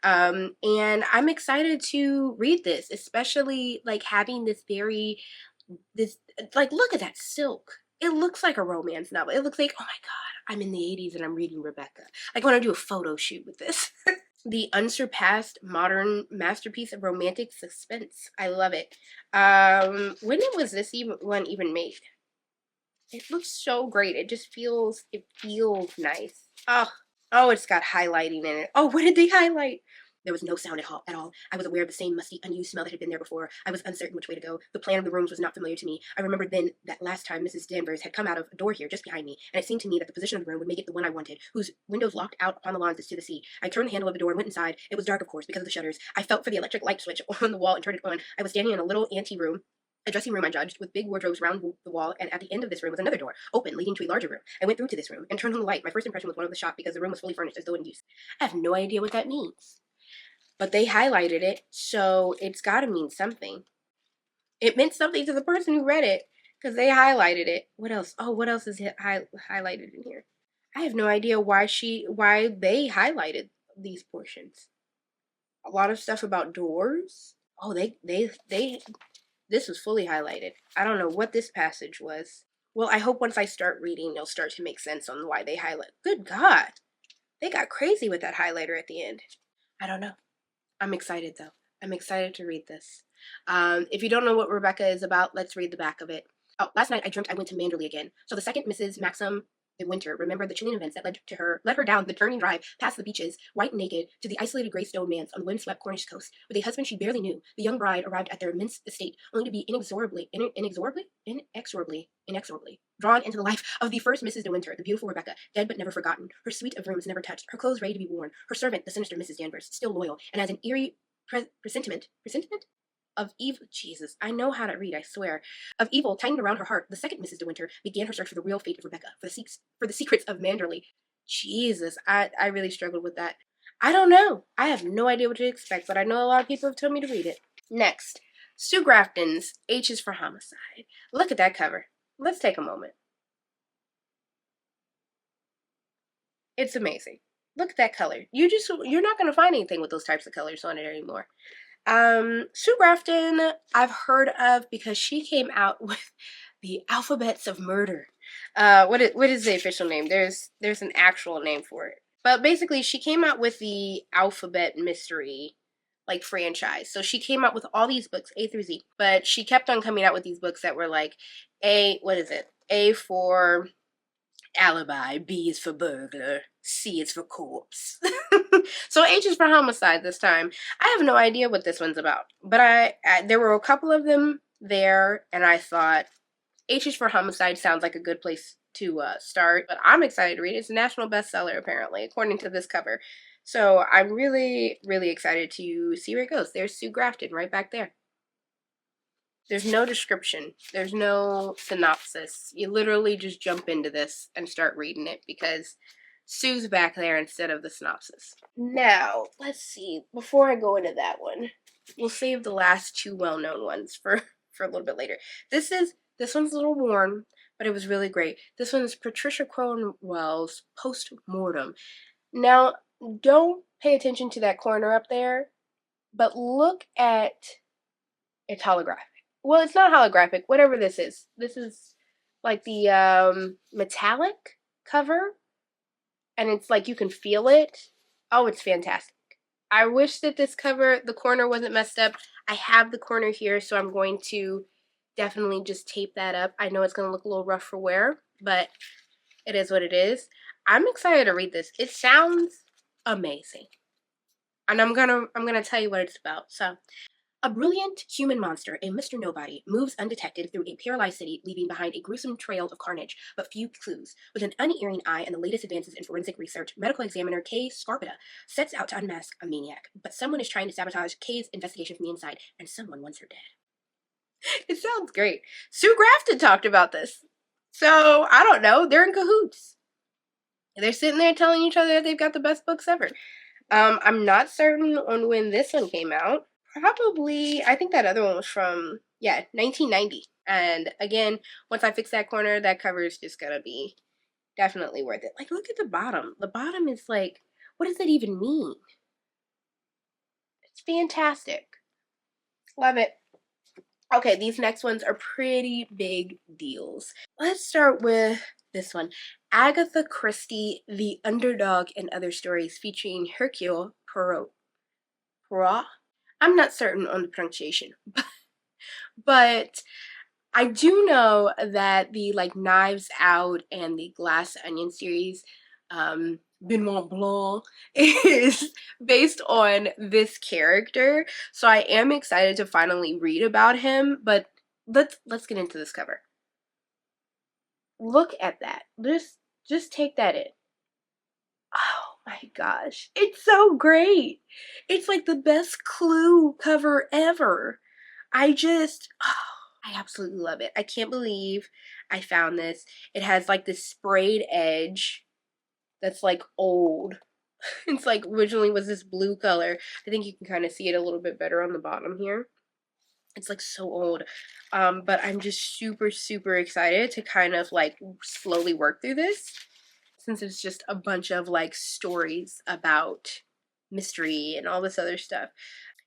And I'm excited to read this, especially like having this like, look at that silk. It looks like a romance novel. It looks like, oh my god, I'm in the 80s and I'm reading Rebecca. Like, I want to do a photo shoot with this. The unsurpassed modern masterpiece of romantic suspense. I love it. When was this one even made? It looks so great. It feels nice. Oh, it's got highlighting in it. Oh, what did they highlight? There was no sound at all. I was aware of the same musty, unused smell that had been there before. I was uncertain which way to go. The plan of the rooms was not familiar to me. I remembered then that last time Mrs. Danvers had come out of a door here just behind me, and it seemed to me that the position of the room would make it the one I wanted, whose windows looked out upon the lawns to the sea. I turned the handle of the door and went inside. It was dark, of course, because of the shutters. I felt for the electric light switch on the wall and turned it on. I was standing in a little ante-room, a dressing room, I judged, with big wardrobes round the wall, and at the end of this room was another door, open, leading to a larger room. I went through to this room and turned on the light. My first impression was one of the shop because the room was fully furnished as though in use. I have no idea what that means. But they highlighted it, so it's got to mean something. It meant something to the person who read it because they highlighted it. What else? Oh, what else is highlighted in here? I have no idea why they highlighted these portions. A lot of stuff about doors. Oh, this was fully highlighted. I don't know what this passage was. Well, I hope once I start reading, it'll start to make sense on why they highlight. Good God. They got crazy with that highlighter at the end. I don't know. I'm excited, though. I'm excited to read this. If you don't know what Rebecca is about, let's read the back of it. Oh, last night I dreamt I went to Manderley again. So the second Mrs. Maxim de Winter remembered the chilling events that led her down the turning drive, past the beaches, white and naked, to the isolated grey stone manse on the windswept Cornish coast. With a husband she barely knew, the young bride arrived at their immense estate, only to be inexorably drawn into the life of the first Mrs. de Winter, the beautiful Rebecca, dead but never forgotten, her suite of rooms never touched, her clothes ready to be worn, her servant, the sinister Mrs. Danvers, still loyal, and as an eerie presentiment of evil, Jesus, I know how to read, I swear, of evil tightened around her heart, the second Mrs. de Winter began her search for the real fate of Rebecca, for the secrets of Manderley. Jesus, I really struggled with that. I don't know. I have no idea what to expect, but I know a lot of people have told me to read it. Next, Sue Grafton's H is for Homicide. Look at that cover. Let's take a moment. It's amazing. Look at that color. You're not going to find anything with those types of colors on it anymore. Sue Grafton, I've heard of because she came out with the Alphabets of Murder. What is the official name? There's an actual name for it. But basically, she came out with the Alphabet Mystery, like, franchise. So she came out with all these books, A through Z. But she kept on coming out with these books that were like, A for alibi, B is for burglar, C is for corpse. So H is for homicide this time. I have no idea what this one's about, but there were a couple of them there, and I thought H is for homicide sounds like a good place to start, but I'm excited to read it. It's a national bestseller, apparently, according to this cover. So I'm really, really excited to see where it goes. There's Sue Grafton right back there. There's no description. There's no synopsis. You literally just jump into this and start reading it because Sue's back there instead of the synopsis. Now, let's see. Before I go into that one, we'll save the last two well-known ones for a little bit later. This one's a little worn, but it was really great. This one is Patricia Cornwell's Post-Mortem. Now, don't pay attention to that corner up there, but look at it's holographic. Well, it's not holographic, whatever this is. This is like the metallic cover, and it's like you can feel it. Oh, it's fantastic. I wish that this cover, the corner wasn't messed up. I have the corner here, so I'm going to definitely just tape that up. I know it's going to look a little rough for wear, but it is what it is. I'm excited to read this. It sounds amazing. And I'm gonna tell you what it's about. So, a brilliant human monster, a Mr. Nobody, moves undetected through a paralyzed city, leaving behind a gruesome trail of carnage, but few clues. With an unerring eye and the latest advances in forensic research, medical examiner Kay Scarpetta sets out to unmask a maniac. But someone is trying to sabotage Kay's investigation from the inside, and someone wants her dead. It sounds great. Sue Grafton talked about this. So, I don't know. They're in cahoots. They're sitting there telling each other that they've got the best books ever. I'm not certain on when this one came out. Probably, I think that other one was from, yeah, 1990. And again, once I fix that corner, that cover is just gonna be definitely worth it. Like, look at the bottom. The bottom is like, what does that even mean? It's fantastic. Love it. Okay, these next ones are pretty big deals. Let's start with this one. Agatha Christie, The Underdog and Other Stories, featuring Hercule Poirot. Poirot? I'm not certain on the pronunciation, but I do know that the like Knives Out and the Glass Onion series, Benoit Blanc, is based on this character. So I am excited to finally read about him. But let's get into this cover. Look at that. Just take that in. Oh my gosh, it's so great. It's like the best Clue cover ever. I just, oh, I absolutely love it. I can't believe I found this. It has like this sprayed edge that's like old. It's like originally was this blue color. I think you can kind of see it a little bit better on the bottom here. It's like so old. But I'm just super, super excited to kind of like slowly work through this, since it's just a bunch of like stories about mystery and all this other stuff.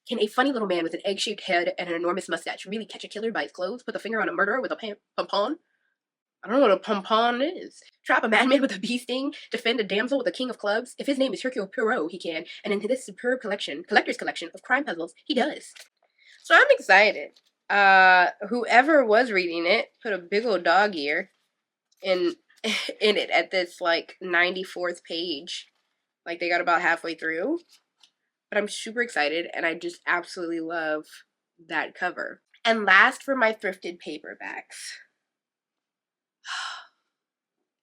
Can a funny little man with an egg-shaped head and an enormous mustache really catch a killer by his clothes? Put a finger on a murderer with a pompon? I don't know what a pompon is. Trap a madman with a bee sting? Defend a damsel with a king of clubs? If his name is Hercule Poirot, he can. And in this superb collector's collection of crime puzzles, he does. So I'm excited. Whoever was reading it put a big old dog ear in it at this like 94th page. Like they got about halfway through. But I'm super excited and I just absolutely love that cover. And last, for my thrifted paperbacks,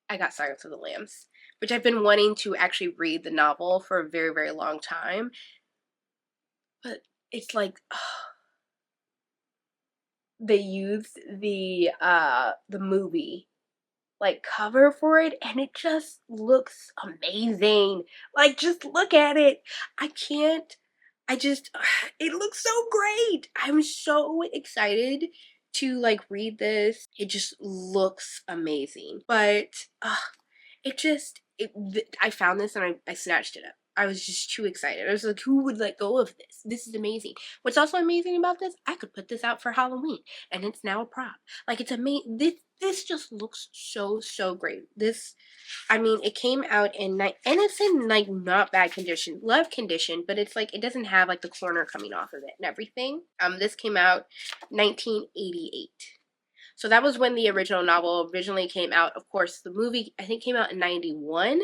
I got Silence of the Lambs, which I've been wanting to actually read the novel for a very, very long time. But it's like, they used the movie like cover for it and it just looks amazing. Like, just look at it. I just it looks so great. I'm so excited to like read this. It just looks amazing. But I found this and I snatched it up. I was just too excited. I was like, who would let go of this? This is amazing. What's also amazing about this, I could put this out for Halloween and it's now a prop. Like, it's amazing. This just looks so, so great. This, I mean, it came out and it's in like not bad condition, love condition, but it's like, it doesn't have like the corner coming off of it and everything. This came out 1988. So that was when the original novel originally came out. Of course, the movie, I think, came out in 91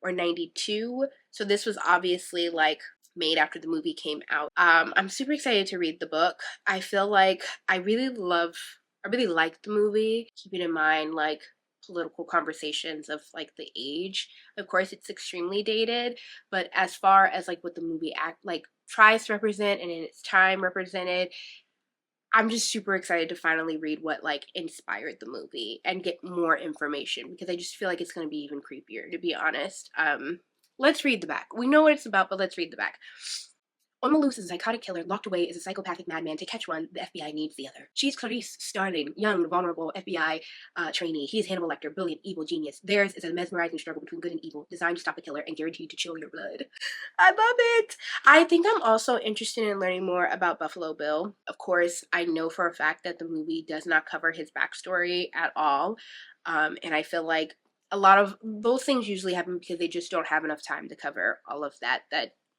or 92. So this was obviously like made after the movie came out. I'm super excited to read the book. I feel like I really liked the movie, keeping in mind like political conversations of like the age. Of course, it's extremely dated, but as far as like what the movie tries to represent and in its time represented, I'm just super excited to finally read what like inspired the movie and get more information, because I just feel like it's going to be even creepier, to be honest. Let's read the back. We know what it's about, but let's read the back. On the loose is a psychotic killer, locked away is a psychopathic madman. To catch one, the FBI needs the other. She's Clarice Starling, young, vulnerable FBI trainee. He is Hannibal Lecter, brilliant, evil genius. Theirs is a mesmerizing struggle between good and evil, designed to stop the killer and guaranteed to chill your blood. I love it! I think I'm also interested in learning more about Buffalo Bill. Of course, I know for a fact that the movie does not cover his backstory at all. And I feel like a lot of those things usually happen because they just don't have enough time to cover all of that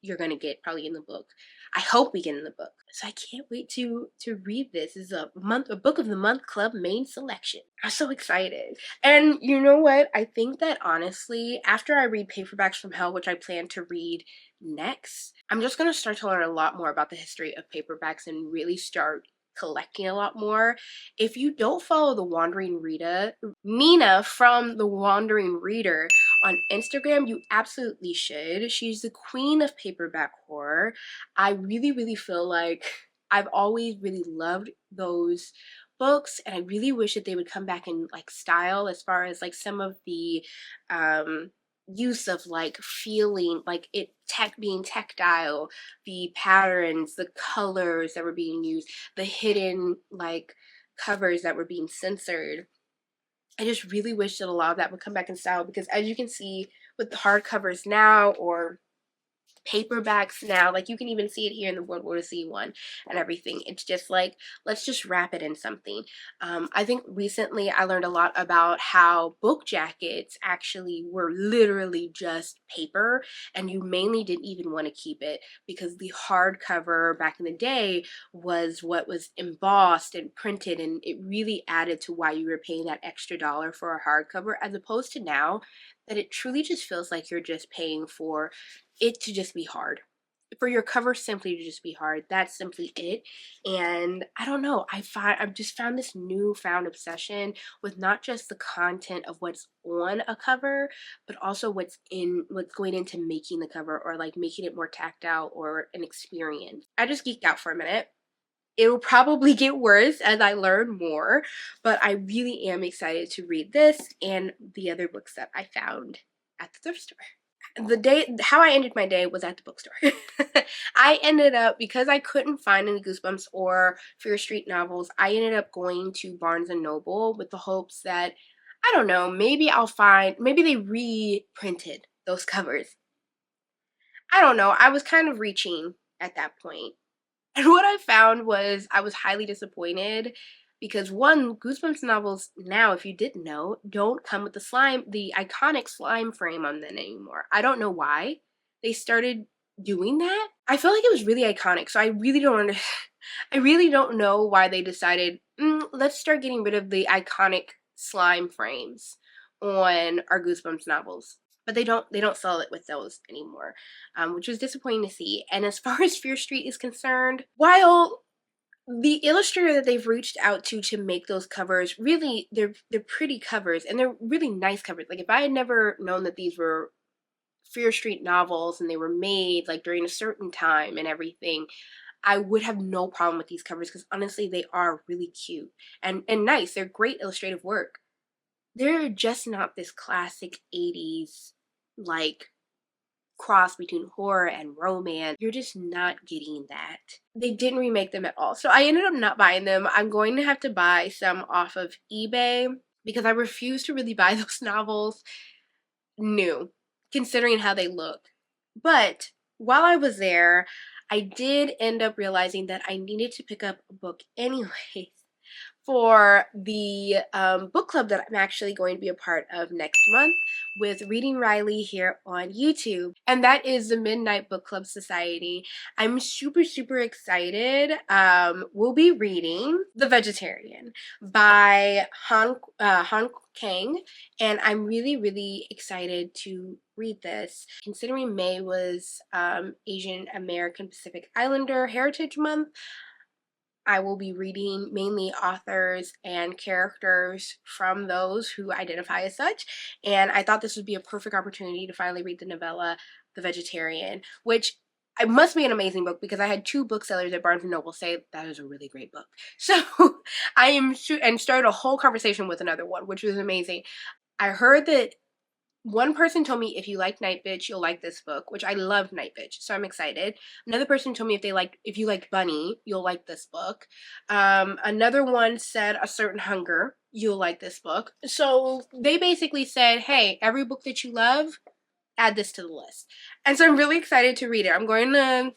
you're gonna get probably in the book. I hope we get in the book. So I can't wait to read this. This is a book of the month club main selection. I'm so excited. And you know what? I think that honestly, after I read Paperbacks from Hell, which I plan to read next, I'm just gonna start to learn a lot more about the history of paperbacks and really start collecting a lot more. If you don't follow the Wandering Rita, Nina from the Wandering Reader on Instagram, you absolutely should. She's the queen of paperback horror. I really, really feel like I've always really loved those books, and I really wish that they would come back in like style, as far as like some of the use of like feeling like it being tactile, the patterns, the colors that were being used, the hidden like covers that were being censored. I just really wish that a lot of that would come back in style, because as you can see with the hardcovers now, or paperbacks now, like you can even see it here in the World War Z one and everything. It's just like, let's just wrap it in something. I think recently I learned a lot about how book jackets actually were literally just paper, and you mainly didn't even want to keep it, because the hardcover back in the day was what was embossed and printed, and it really added to why you were paying that extra dollar for a hardcover, as opposed to now that it truly just feels like you're just paying for it to just be hard, for your cover simply to just be hard. That's simply it. And I don't know, I've just found this newfound obsession with not just the content of what's on a cover, but also what's going into making the cover, or like making it more tactile or an experience. I just geeked out for a minute. It'll probably get worse as I learn more, but I really am excited to read this and the other books that I found at the thrift store. How I ended my day was at the bookstore. I ended up, because I couldn't find any Goosebumps or Fear Street novels, I ended up going to Barnes and Noble with the hopes that, I don't know, maybe maybe they reprinted those covers. I don't know, I was kind of reaching at that point. And what I found was I was highly disappointed, because one, Goosebumps novels now, if you didn't know, don't come with the iconic slime frame on them anymore. I don't know why they started doing that. I feel like it was really iconic, so I really don't I really don't know why they decided, let's start getting rid of the iconic slime frames on our Goosebumps novels. But they don't sell it with those anymore, which was disappointing to see. And as far as Fear Street is concerned, while the illustrator that they've reached out to make those covers, really, they're pretty covers, and they're really nice covers. Like, if I had never known that these were Fear Street novels and they were made like during a certain time and everything, I would have no problem with these covers, because honestly they are really cute and nice. They're great illustrative work. They're just not this classic 80s like cross between horror and romance. You're just not getting that. They didn't remake them at all, so I ended up not buying them. I'm going to have to buy some off of eBay, because I refuse to really buy those novels new, considering how they look. But while I was there, I did end up realizing that I needed to pick up a book anyways for the book club that I'm actually going to be a part of next month with Reading Riley here on YouTube. And that is the Midnight Book Club Society. I'm super, super excited. We'll be reading The Vegetarian by Han Kang. And I'm really, really excited to read this, considering May was Asian American Pacific Islander Heritage Month. I will be reading mainly authors and characters from those who identify as such, and I thought this would be a perfect opportunity to finally read the novella The Vegetarian, which it must be an amazing book, because I had 2 booksellers at Barnes & Noble say that is a really great book. So I am and started a whole conversation with another one, which was amazing. I heard that one person told me, if you like Night Bitch, you'll like this book, which I loved Night Bitch, so I'm excited. Another person told me if you like Bunny, you'll like this book. Another one said A Certain Hunger, you'll like this book. So they basically said, hey, every book that you love, add this to the list. And so I'm really excited to read it. I'm going to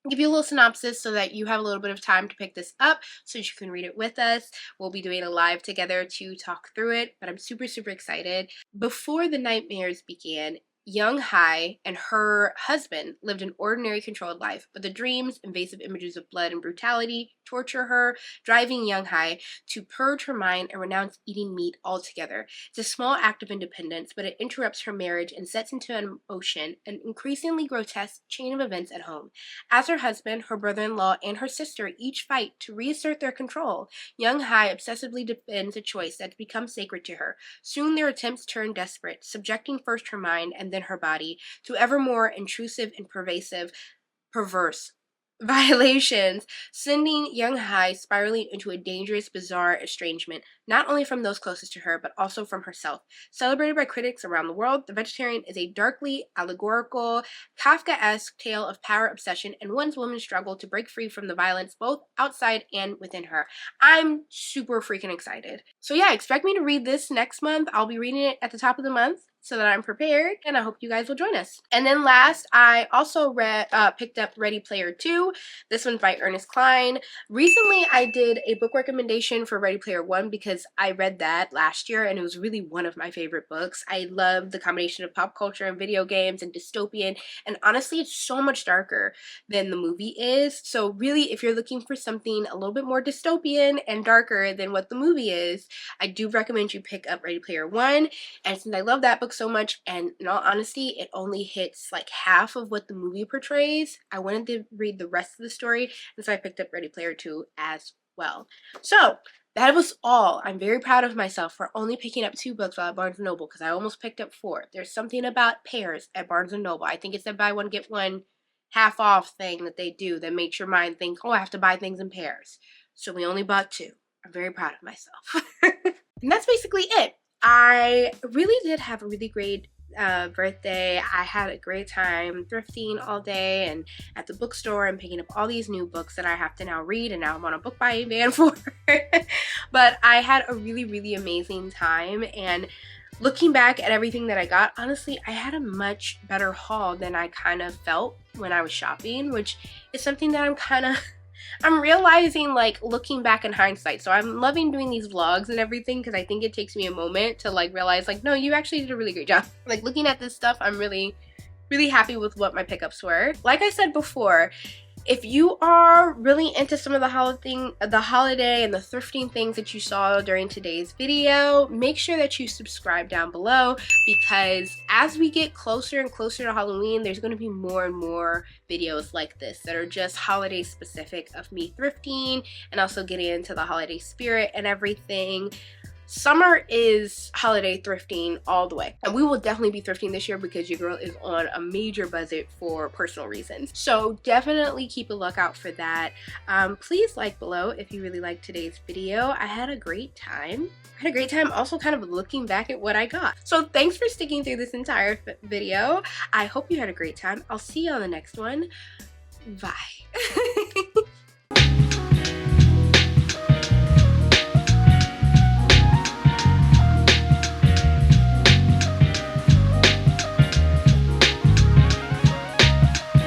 give you a little synopsis so that you have a little bit of time to pick this up so you can read it with us. We'll be doing a live together to talk through it, but I'm super, super excited. Before the nightmares began, Young Hai and her husband lived an ordinary, controlled life, but the dreams, invasive images of blood and brutality torture her, driving Young Hai to purge her mind and renounce eating meat altogether. It's a small act of independence, but it interrupts her marriage and sets into motion an increasingly grotesque chain of events at home. As her husband, her brother-in-law, and her sister each fight to reassert their control, Young Hai obsessively defends a choice that's become sacred to her. Soon their attempts turn desperate, subjecting first her mind and then her body to ever more intrusive and perverse violations, sending young Hai spiraling into a dangerous, bizarre estrangement, not only from those closest to her, but also from herself. Celebrated by critics around the world, The Vegetarian is a darkly allegorical, Kafkaesque tale of power obsession and one woman's struggle to break free from the violence both outside and within her. I'm super freaking excited. So yeah, expect me to read this next month. I'll be reading it at the top of the month so that I'm prepared, and I hope you guys will join us. And then last, I also picked up Ready Player 2. This one's by Ernest Cline. Recently, I did a book recommendation for Ready Player 1 because I read that last year, and it was really one of my favorite books. I love the combination of pop culture and video games and dystopian, and honestly, it's so much darker than the movie is. So really, if you're looking for something a little bit more dystopian and darker than what the movie is, I do recommend you pick up Ready Player 1. And since I love that book so much, and in all honesty, it only hits like half of what the movie portrays, I wanted to read the rest of the story, and so I picked up Ready Player 2 as well. So that was all. I'm very proud of myself for only picking up 2 books at Barnes & Noble because I almost picked up 4. There's something about pairs at Barnes & Noble. I think it's a buy one, get one half off thing that they do that makes your mind think, oh, I have to buy things in pairs. So we only bought 2. I'm very proud of myself. And that's basically it. I really did have a really great birthday. I had a great time thrifting all day and at the bookstore and picking up all these new books that I have to now read, and now I'm on a book buying ban for. But I had a really, really amazing time, and looking back at everything that I got, honestly, I had a much better haul than I kind of felt when I was shopping, which is something that I'm realizing, like, looking back in hindsight. So I'm loving doing these vlogs and everything because I think it takes me a moment to like realize, like, no, you actually did a really great job. Like, looking at this stuff, I'm really happy with what my pickups were. Like I said before, if you are really into some of the holiday and the thrifting things that you saw during today's video, make sure that you subscribe down below, because as we get closer and closer to Halloween, there's going to be more and more videos like this that are just holiday specific of me thrifting and also getting into the holiday spirit and everything. Summer is holiday thrifting all the way, and we will definitely be thrifting this year because your girl is on a major budget for personal reasons. So definitely keep a lookout for that. Please like below if you really liked today's video. I had a great time. Also kind of looking back at what I got. So thanks for sticking through this entire video. I hope you had a great time. I'll see you on the next one. Bye.